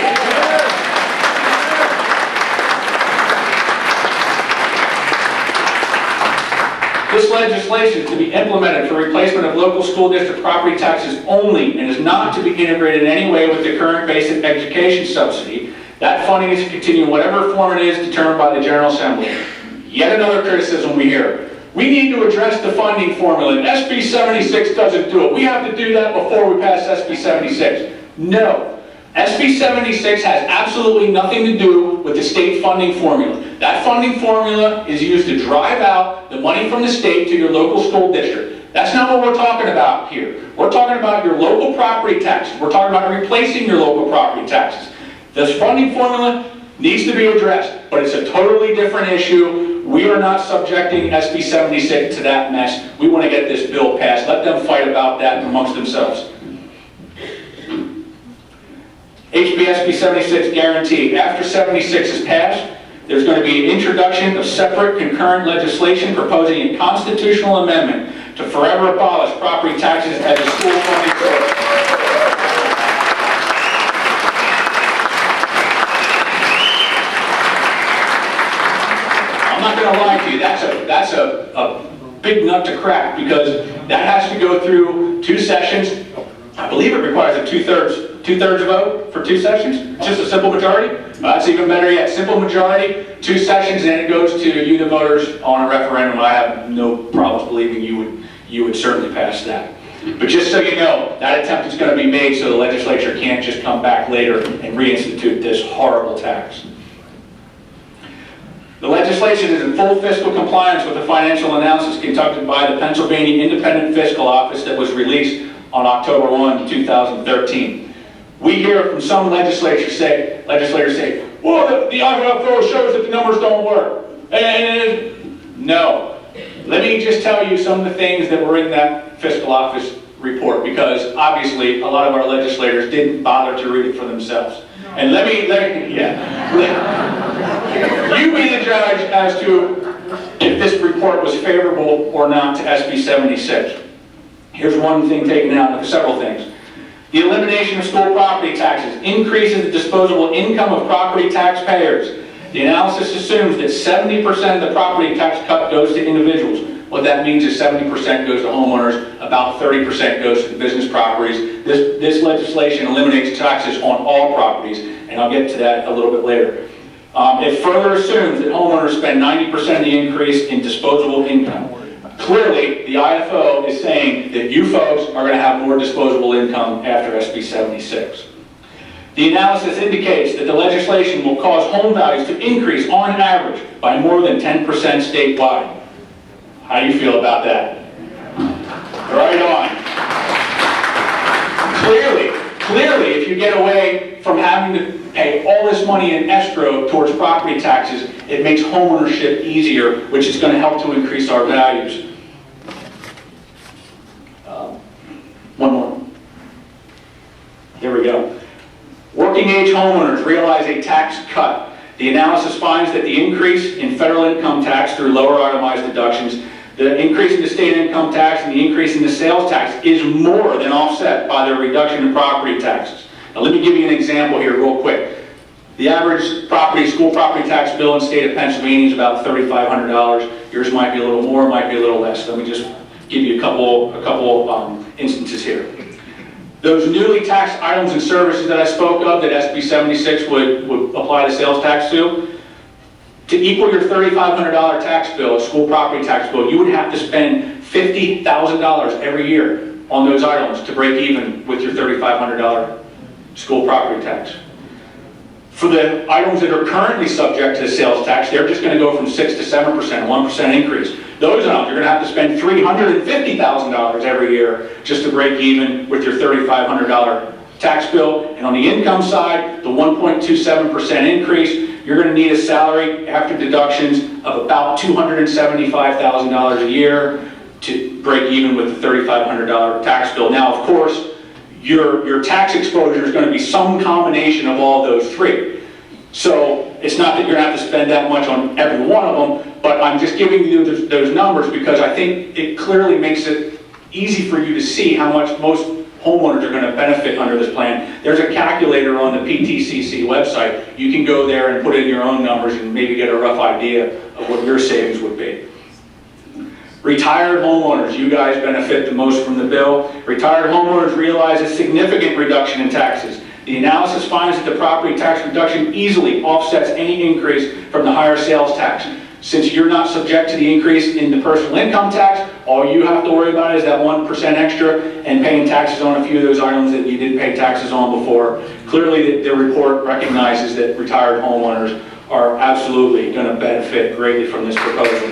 This legislation is to be implemented for replacement of local school district property taxes only and is not to be integrated in any way with the current basic education subsidy. That funding is to continue in whatever form it is determined by the General Assembly. Yet another criticism we hear. We need to address the funding formula. And SB 76 doesn't do it. We have to do that before we pass SB 76. No. SB 76 has absolutely nothing to do with the state funding formula. That funding formula is used to drive out the money from the state to your local school district. That's not what we're talking about here. We're talking about your local property taxes. We're talking about replacing your local property taxes. This funding formula needs to be addressed, but it's a totally different issue. We are not subjecting SB 76 to that mess. We want to get this bill passed. Let them fight about that amongst themselves. SB 76 guarantee. After 76 is passed, there's going to be an introduction of separate concurrent legislation proposing a constitutional amendment to forever abolish property taxes as a school funding source. I'm not going to lie to you, that's a big nut to crack, because that has to go through 2 sessions. I believe it requires a two-thirds vote for 2 sessions, just a simple majority. That's even better yet, simple majority, 2 sessions, and then it goes to you, the voters, on a referendum. I have no problems believing you would certainly pass that. But just so you know, that attempt is going to be made so the legislature can't just come back later and reinstitute this horrible tax. The legislation is in full fiscal compliance with the financial analysis conducted by the Pennsylvania Independent Fiscal Office that was released on October 1, 2013. We hear from some legislators say, well, the IFO shows that the numbers don't work. And no. Let me just tell you some of the things that were in that fiscal office report, because obviously a lot of our legislators didn't bother to read it for themselves. And you be the judge as to if this report was favorable or not to SB 76. Here's one thing taken out of several things. The elimination of school property taxes increases the disposable income of property taxpayers. The analysis assumes that 70% of the property tax cut goes to individuals. What that means is 70% goes to homeowners, about 30% goes to the business properties. This legislation eliminates taxes on all properties, and I'll get to that a little bit later. It further assumes that homeowners spend 90% of the increase in disposable income. Clearly, the IFO is saying that you folks are going to have more disposable income after SB 76. The analysis indicates that the legislation will cause home values to increase on average by more than 10% statewide. How do you feel about that? Right on. Clearly, if you get away from having to pay all this money in escrow towards property taxes, it makes homeownership easier, which is going to help to increase our values. One more. Here we go. Working age homeowners realize a tax cut. The analysis finds that the increase in federal income tax through lower itemized deductions, the increase in the state income tax, and the increase in the sales tax is more than offset by the reduction in property taxes. Now let me give you an example here real quick. The average school property tax bill in the state of Pennsylvania is about $3,500. Yours might be a little more, might be a little less. Let me just give you a couple instances here. Those newly taxed items and services that I spoke of that SB 76 would apply the sales tax to equal your $3,500 tax bill, a school property tax bill, you would have to spend $50,000 every year on those items to break even with your $3,500 school property tax. For the items that are currently subject to the sales tax, they're just going to go from 6 to 7%, 1% increase. Those items, you're going to have to spend $350,000 every year just to break even with your $3,500 tax bill. And on the income side, the 1.27% increase, you're going to need a salary after deductions of about $275,000 a year to break even with the $3,500 tax bill. Now, of course, your tax exposure is going to be some combination of all those three. So it's not that you're going to have to spend that much on every one of them, but I'm just giving you those numbers because I think it clearly makes it easy for you to see how much most homeowners are going to benefit under this plan. There's a calculator on the PTCC website. You can go there and put in your own numbers and maybe get a rough idea of what your savings would be. Retired homeowners, you guys benefit the most from the bill. Retired homeowners realize a significant reduction in taxes. The analysis finds that the property tax reduction easily offsets any increase from the higher sales tax. Since you're not subject to the increase in the personal income tax, all you have to worry about is that 1% extra and paying taxes on a few of those items that you didn't pay taxes on before. Clearly, the report recognizes that retired homeowners are absolutely going to benefit greatly from this proposal.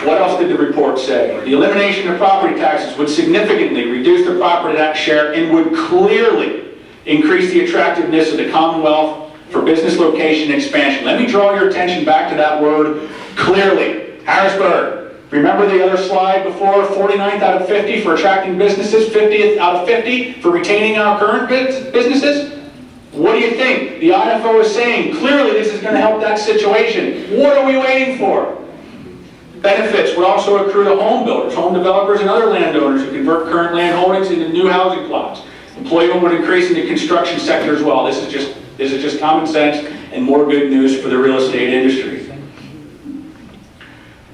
What else did the report say? The elimination of property taxes would significantly reduce the property tax share and would clearly increase the attractiveness of the Commonwealth for business location expansion. Let me draw your attention back to that word, clearly. Harrisburg. Remember the other slide before, 49th out of 50 for attracting businesses, 50th out of 50 for retaining our current businesses? What do you think? The IFO is saying, clearly this is going to help that situation. What are we waiting for? Benefits would also accrue to home builders, home developers, and other landowners who convert current land holdings into new housing plots. Employment would increase in the construction sector as well. This is just common sense and more good news for the real estate industry.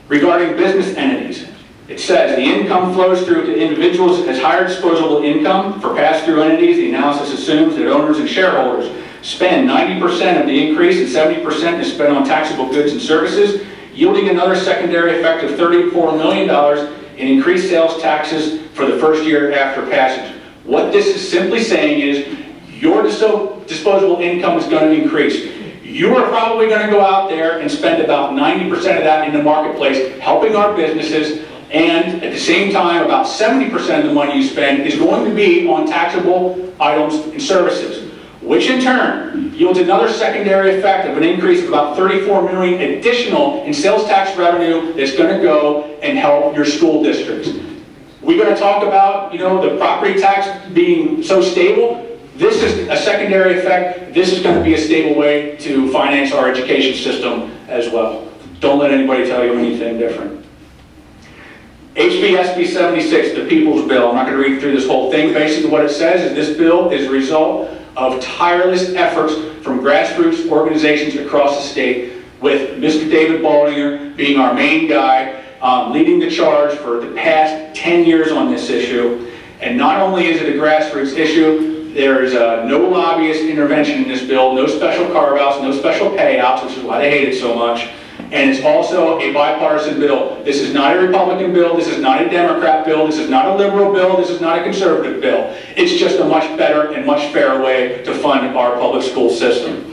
Regarding business entities, it says the income flows through to individuals as higher disposable income. For pass-through entities, the analysis assumes that owners and shareholders spend 90% of the increase and 70% is spent on taxable goods and services, yielding another secondary effect of $34 million in increased sales taxes for the first year after passage. What this is simply saying is your disposable income is going to increase. You are probably going to go out there and spend about 90% of that in the marketplace, helping our businesses, and at the same time, about 70% of the money you spend is going to be on taxable items and services, which in turn yields another secondary effect of an increase of about $34 million additional in sales tax revenue that's going to go and help your school districts. We're going to talk about, the property tax being so stable. This is a secondary effect. This is going to be a stable way to finance our education system as well. Don't let anybody tell you anything different. SB 76, the People's Bill. I'm not going to read through this whole thing. Basically what it says is this bill is a result of tireless efforts from grassroots organizations across the state, with Mr. David Baldinger being our main guy, leading the charge for the past 10 years on this issue. And not only is it a grassroots issue, there is no lobbyist intervention in this bill, no special carve-outs, no special payouts, which is why they hate it so much. And it's also a bipartisan bill. This is not a Republican bill, this is not a Democrat bill, this is not a liberal bill, this is not a conservative bill. It's just a much better and much fairer way to fund our public school system.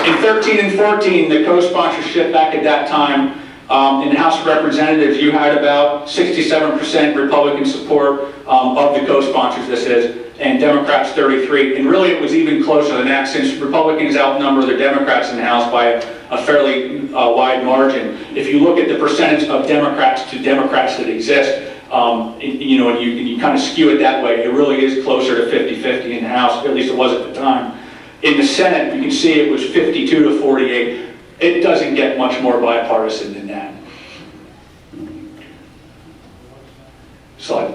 In 13 and 14, the co-sponsorship back at that time, in the House of Representatives, you had about 67% Republican support of the co-sponsors, this is, and Democrats 33. And really it was even closer than that, since Republicans outnumber the Democrats in the House by a fairly wide margin. If you look at the percentage of Democrats to Democrats that exist, you kind of skew it that way. It really is closer to 50-50 in the House, at least it was at the time. In the Senate, you can see it was 52 to 48. It doesn't get much more bipartisan than that. Slide.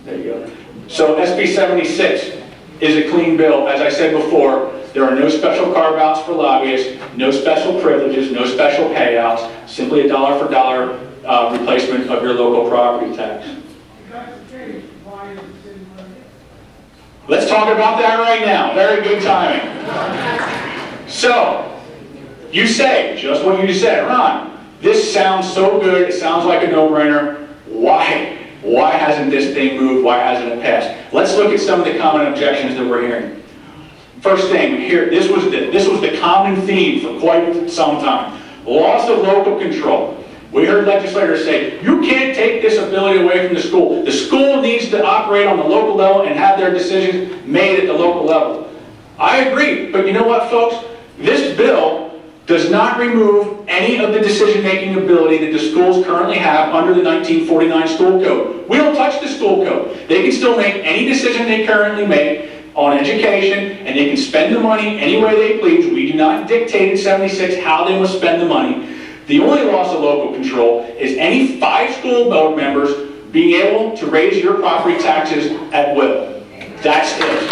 There you go. So SB 76 is a clean bill. As I said before, there are no special carve-outs for lobbyists, no special privileges, no special payouts, simply a dollar for dollar replacement of your local property tax. Let's talk about that right now. Very good timing. So, you say, just what you said, Ron, this sounds so good, it sounds like a no-brainer. Why? Why hasn't this thing moved? Why hasn't it passed? Let's look at some of the common objections that we're hearing. First thing, we hear, this was the common theme for quite some time. Loss of local control. We heard legislators say, you can't take this ability away from the school. The school needs to operate on the local level and have their decisions made at the local level. I agree, but you know what, folks? This bill does not remove any of the decision-making ability that the schools currently have under the 1949 school code. We don't touch the school code. They can still make any decision they currently make on education, and they can spend the money any way they please. We do not dictate in 76 how they must spend the money. The only loss of local control is any 5 school board members being able to raise your property taxes at will. That's it.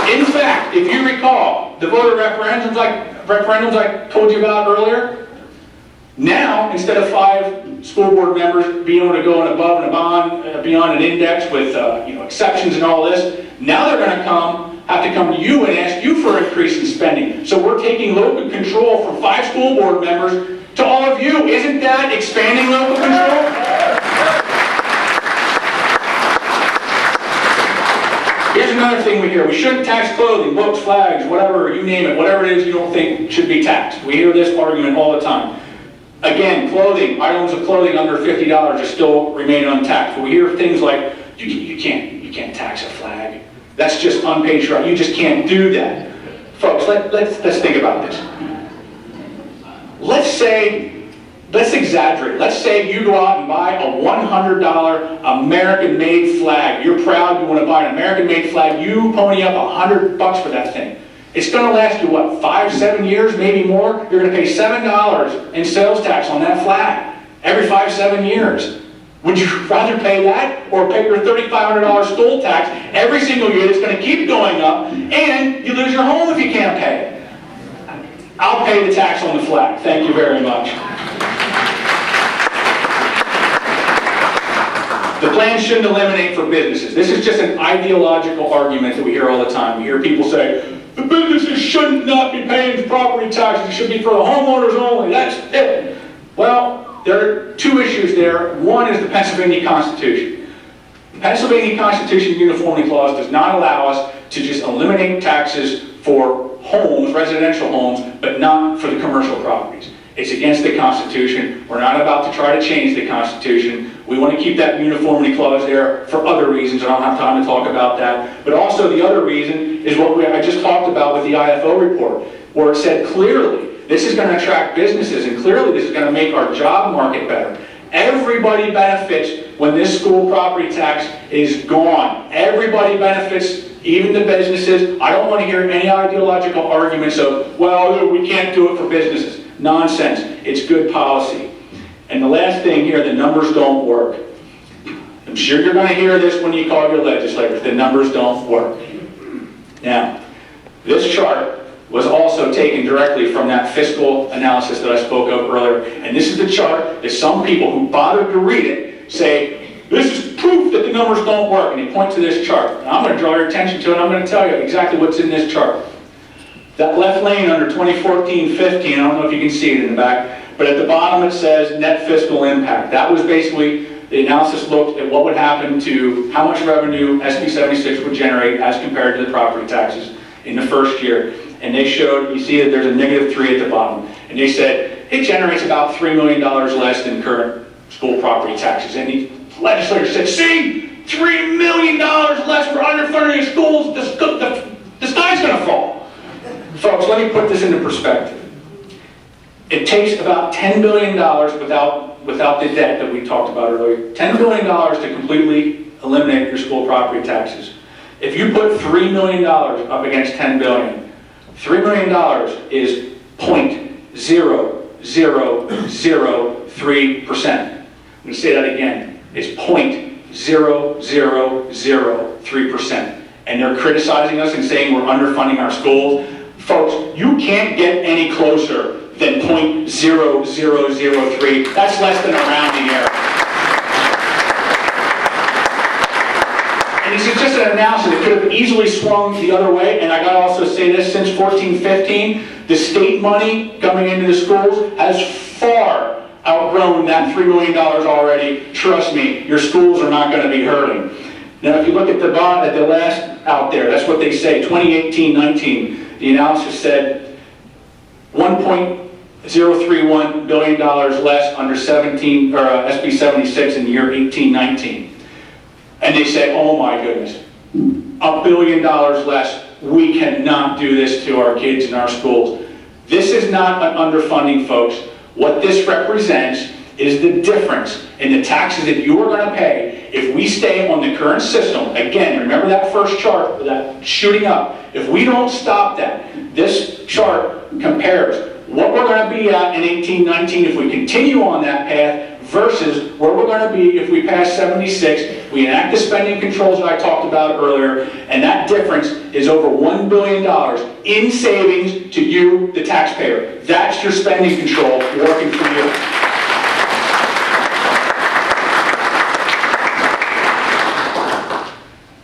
In fact, if you recall, the voter referendums I told you about earlier, now, instead of 5 school board members being able to go above and beyond an index with exceptions and all this, now they're going to have to come to you and ask you for an increase in spending. So we're taking local control from 5 school board members to all of you. Isn't that expanding local control? Here's another thing we hear. We shouldn't tax clothing, books, flags, whatever, you name it, whatever it is you don't think should be taxed. We hear this argument all the time. Again, clothing, items of clothing under $50 are still remain untaxed. But we hear things like, you can't tax a flag. That's just unpatriotic. You just can't do that. Folks, let's think about this. Let's say let's exaggerate. Let's say you go out and buy a $100 American-made flag. You're proud you want to buy an American-made flag. You pony up $100 for that thing. It's going to last you, what, 5-7 years, maybe more? You're going to pay $7 in sales tax on that flag every 5-7 years. Would you rather pay that or pay your $3,500 school tax every single year that's going to keep going up, and you lose your home if you can't pay it? I'll pay the tax on the flag. Thank you very much. The plan shouldn't eliminate for businesses. This is just an ideological argument that we hear all the time. We hear people say, the businesses should not be paying property taxes. It should be for the homeowners only. That's it. Well, there are two issues there. One is the Pennsylvania Constitution. The Pennsylvania Constitution Uniformity Clause does not allow us to just eliminate taxes for homes, residential homes, but not for the commercial properties. It's against the Constitution. We're not about to try to change the Constitution. We want to keep that uniformity clause there for other reasons. I don't have time to talk about that. But also the other reason is what I just talked about with the IFO report, where it said clearly this is going to attract businesses, and clearly this is going to make our job market better. Everybody benefits when this school property tax is gone. Everybody benefits, even the businesses. I don't want to hear any ideological arguments of, well, we can't do it for businesses. Nonsense. It's good policy. And the last thing here, the numbers don't work. I'm sure you're going to hear this when you call your legislators. The numbers don't work. Now, this chart was also taken directly from that fiscal analysis that I spoke of earlier. And this is the chart that some people who bothered to read it say, this is proof that the numbers don't work. And they point to this chart. And I'm going to draw your attention to it. I'm going to tell you exactly what's in this chart. That left lane under 2014-15, I don't know if you can see it in the back, but at the bottom it says net fiscal impact. That was basically, the analysis looked at what would happen to how much revenue SB 76 would generate as compared to the property taxes in the first year. And they showed, you see that there's a -3 at the bottom. And they said it generates about $3 million less than current school property taxes. And the legislators said, see, $3 million less for underfunding of schools, the sky's going to fall. Folks, let me put this into perspective. It takes about $10 billion without the debt that we talked about earlier, $10 billion to completely eliminate your school property taxes. If you put $3 million up against $10 billion, $3 million is 0.0003%. I'm going to say that again. It's 0.0003%. And they're criticizing us and saying we're underfunding our schools. Folks, you can't get any closer than 0.0003. That's less than a rounding error. And this is just an analysis that could have easily swung the other way. And I got to also say this, since 14-15, the state money coming into the schools has far outgrown that $3 million already. Trust me, your schools are not going to be hurting. Now, if you look at the bond, at the last out there, that's what they say, 2018-19. The analysis said $1.031 billion less under SB 76 in the year 18-19. And they say, oh my goodness, $1 billion less. We cannot do this to our kids in our schools. This is not an underfunding, folks. What this represents is the difference in the taxes that you are going to pay if we stay on the current system. Again, remember that first chart, that shooting up. If we don't stop that, this chart compares what we're going to be at in 18-19 if we continue on that path versus where we're going to be if we pass 76, we enact the spending controls that I talked about earlier, and that difference is over $1 billion in savings to you, the taxpayer. That's your spending control working for you.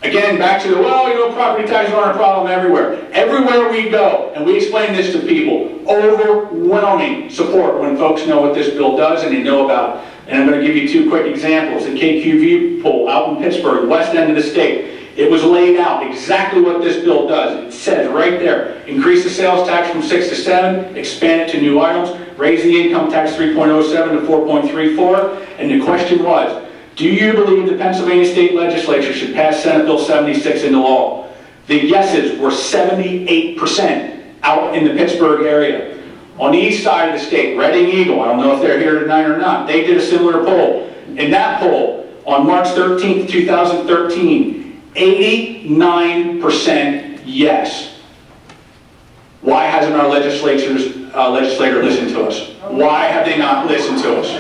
Again, back to the, well, you know, property taxes aren't a problem everywhere. Everywhere we go, and we explain this to people, overwhelming support when folks know what this bill does and they know about it. And I'm going to give you two quick examples. The KQV poll out in Pittsburgh, west end of the state, it was laid out exactly what this bill does. It says right there, increase the sales tax from 6 to 7, expand it to new items, raise the income tax 3.07 to 4.34, and the question was, do you believe the Pennsylvania State Legislature should pass Senate Bill 76 into law? The yeses were 78% out in the Pittsburgh area. On the east side of the state, Reading Eagle, I don't know if they're here tonight or not, they did a similar poll. In that poll, on March 13th, 2013, 89% yes. Why hasn't our legislator listened to us? Why have they not listened to us?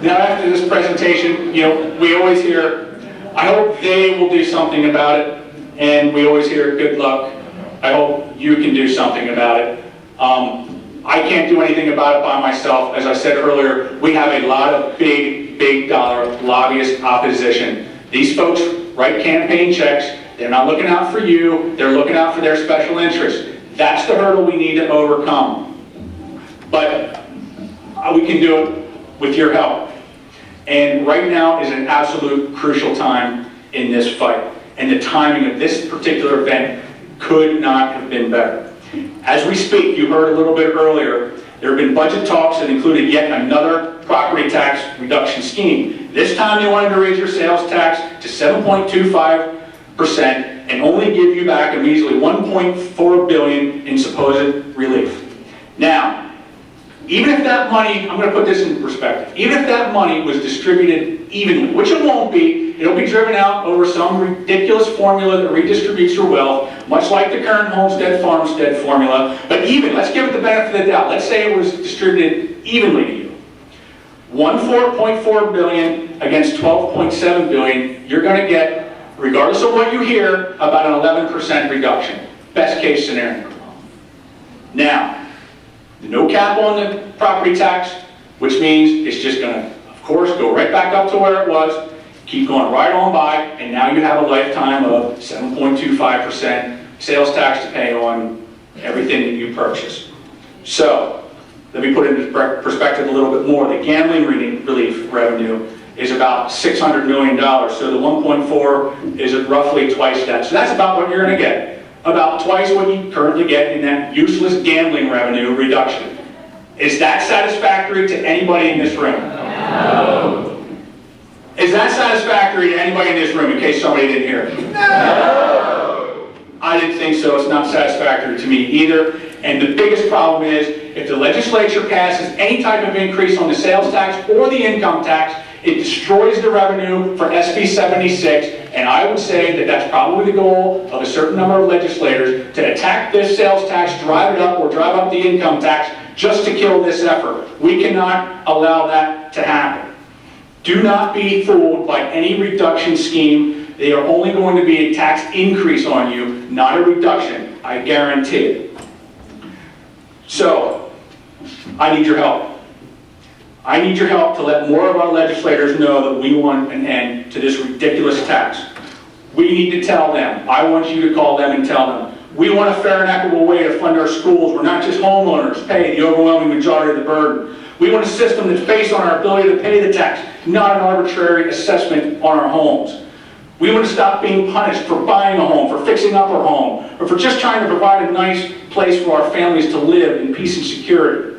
Now after this presentation, we always hear, I hope they will do something about it, and we always hear good luck. I hope you can do something about it. I can't do anything about it by myself. As I said earlier, we have a lot of big dollar lobbyist opposition. These folks write campaign checks. They're not looking out for you. They're looking out for their special interests. That's the hurdle we need to overcome. But we can do it with your help. And right now is an absolute crucial time in this fight. And the timing of this particular event could not have been better. As we speak, you heard a little bit earlier, there have been budget talks that included yet another property tax reduction scheme. This time they wanted to raise your sales tax to 7.25% and only give you back a measly $1.4 billion in supposed relief. Now, even if that money, I'm going to put this in perspective, even if that money was distributed evenly, which it won't be, it'll be driven out over some ridiculous formula that redistributes your wealth, much like the current homestead-farmstead formula, but even, let's give it the benefit of the doubt, let's say it was distributed evenly to you. 4.4 billion against 12.7 billion, you're going to get, regardless of what you hear, about an 11% reduction. Best case scenario. Now, no cap on the property tax, which means it's just going to, of course, go right back up to where it was, keep going right on by, and now you have a lifetime of 7.25% sales tax to pay on everything that you purchase. So, let me put it into perspective a little bit more. The gambling relief revenue is about $600 million, so the 1.4 is roughly twice that. So that's about what you're going to get. About twice what you currently get in that useless gambling revenue reduction. Is that satisfactory to anybody in this room? No. Is that satisfactory to anybody in this room, in case somebody didn't hear it? No. I didn't think so. It's not satisfactory to me either. And the biggest problem is, if the legislature passes any type of increase on the sales tax or the income tax, it destroys the revenue for SB 76, and I would say that that's probably the goal of a certain number of legislators, to attack this sales tax, drive it up, or drive up the income tax, just to kill this effort. We cannot allow that to happen. Do not be fooled by any reduction scheme. They are only going to be a tax increase on you, not a reduction. I guarantee it. So, I need your help. I need your help to let more of our legislators know that we want an end to this ridiculous tax. We need to tell them. I want you to call them and tell them. We want a fair and equitable way to fund our schools where not just homeowners pay the overwhelming majority of the burden. We want a system that's based on our ability to pay the tax, not an arbitrary assessment on our homes. We want to stop being punished for buying a home, for fixing up our home, or for just trying to provide a nice place for our families to live in peace and security.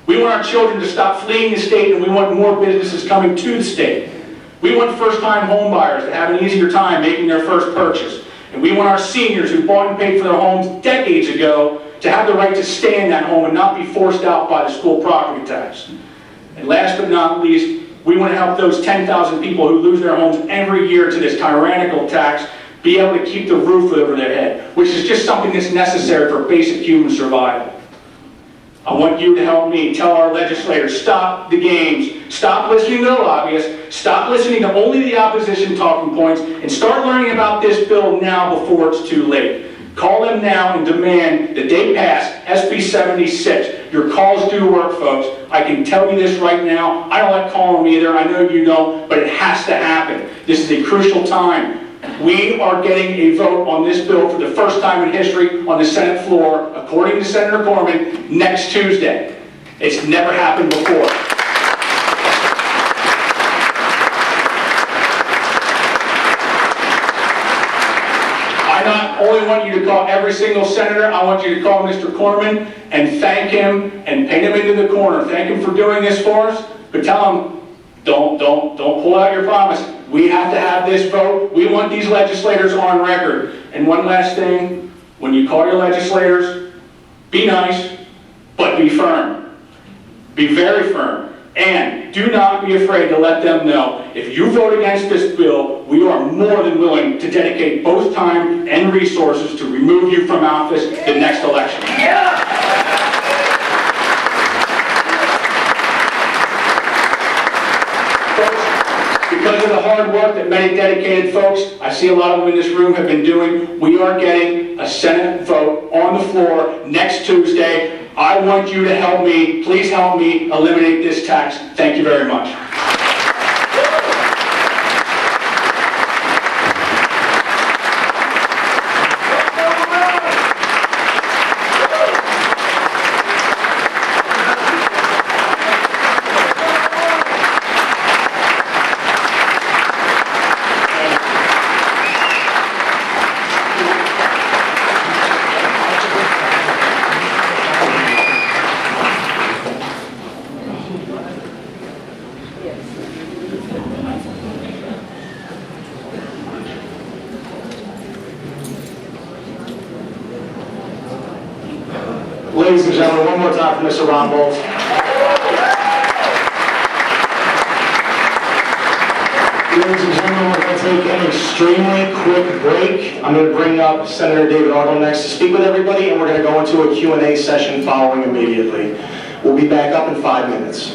We want our children to stop fleeing the state, and we want more businesses coming to the state. We want first-time home buyers to have an easier time making their first purchase. And we want our seniors who bought and paid for their homes decades ago to have the right to stay in that home and not be forced out by the school property tax. And last but not least, we want to help those 10,000 people who lose their homes every year to this tyrannical tax be able to keep the roof over their head, which is just something that's necessary for basic human survival. I want you to help me tell our legislators, stop the games, stop listening to the lobbyists, stop listening to only the opposition talking points, and start learning about this bill now before it's too late. Call them now and demand that they pass SB 76. Your calls do work, folks. I can tell you this right now. I don't like calling them either. I know you don't, but it has to happen. This is a crucial time. We are getting a vote on this bill for the first time in history on the Senate floor, according to Senator Corman, next Tuesday. It's never happened before. I not only want you to call every single senator, I want you to call Mr. Corman and thank him and paint him into the corner. Thank him for doing this for us, but tell him, don't pull out your promise. We have to have this vote. We want these legislators on record. And one last thing, when you call your legislators, be nice, but be firm. Be very firm. And do not be afraid to let them know, if you vote against this bill, we are more than willing to dedicate both time and resources to remove you from office the next election. Folks, because of the hard work that many dedicated folks, I see a lot of them in this room, have been doing, we are getting a Senate vote on the floor next Tuesday. I want you to help me, please help me eliminate this tax. Thank you very much. Ladies and gentlemen, one more time for Mr. Ron Boltz. Ladies and gentlemen, we're going to take an extremely quick break. I'm going to bring up Senator David Arnold next to speak with everybody, and we're going to go into a Q&A session following immediately. We'll be back up in 5 minutes.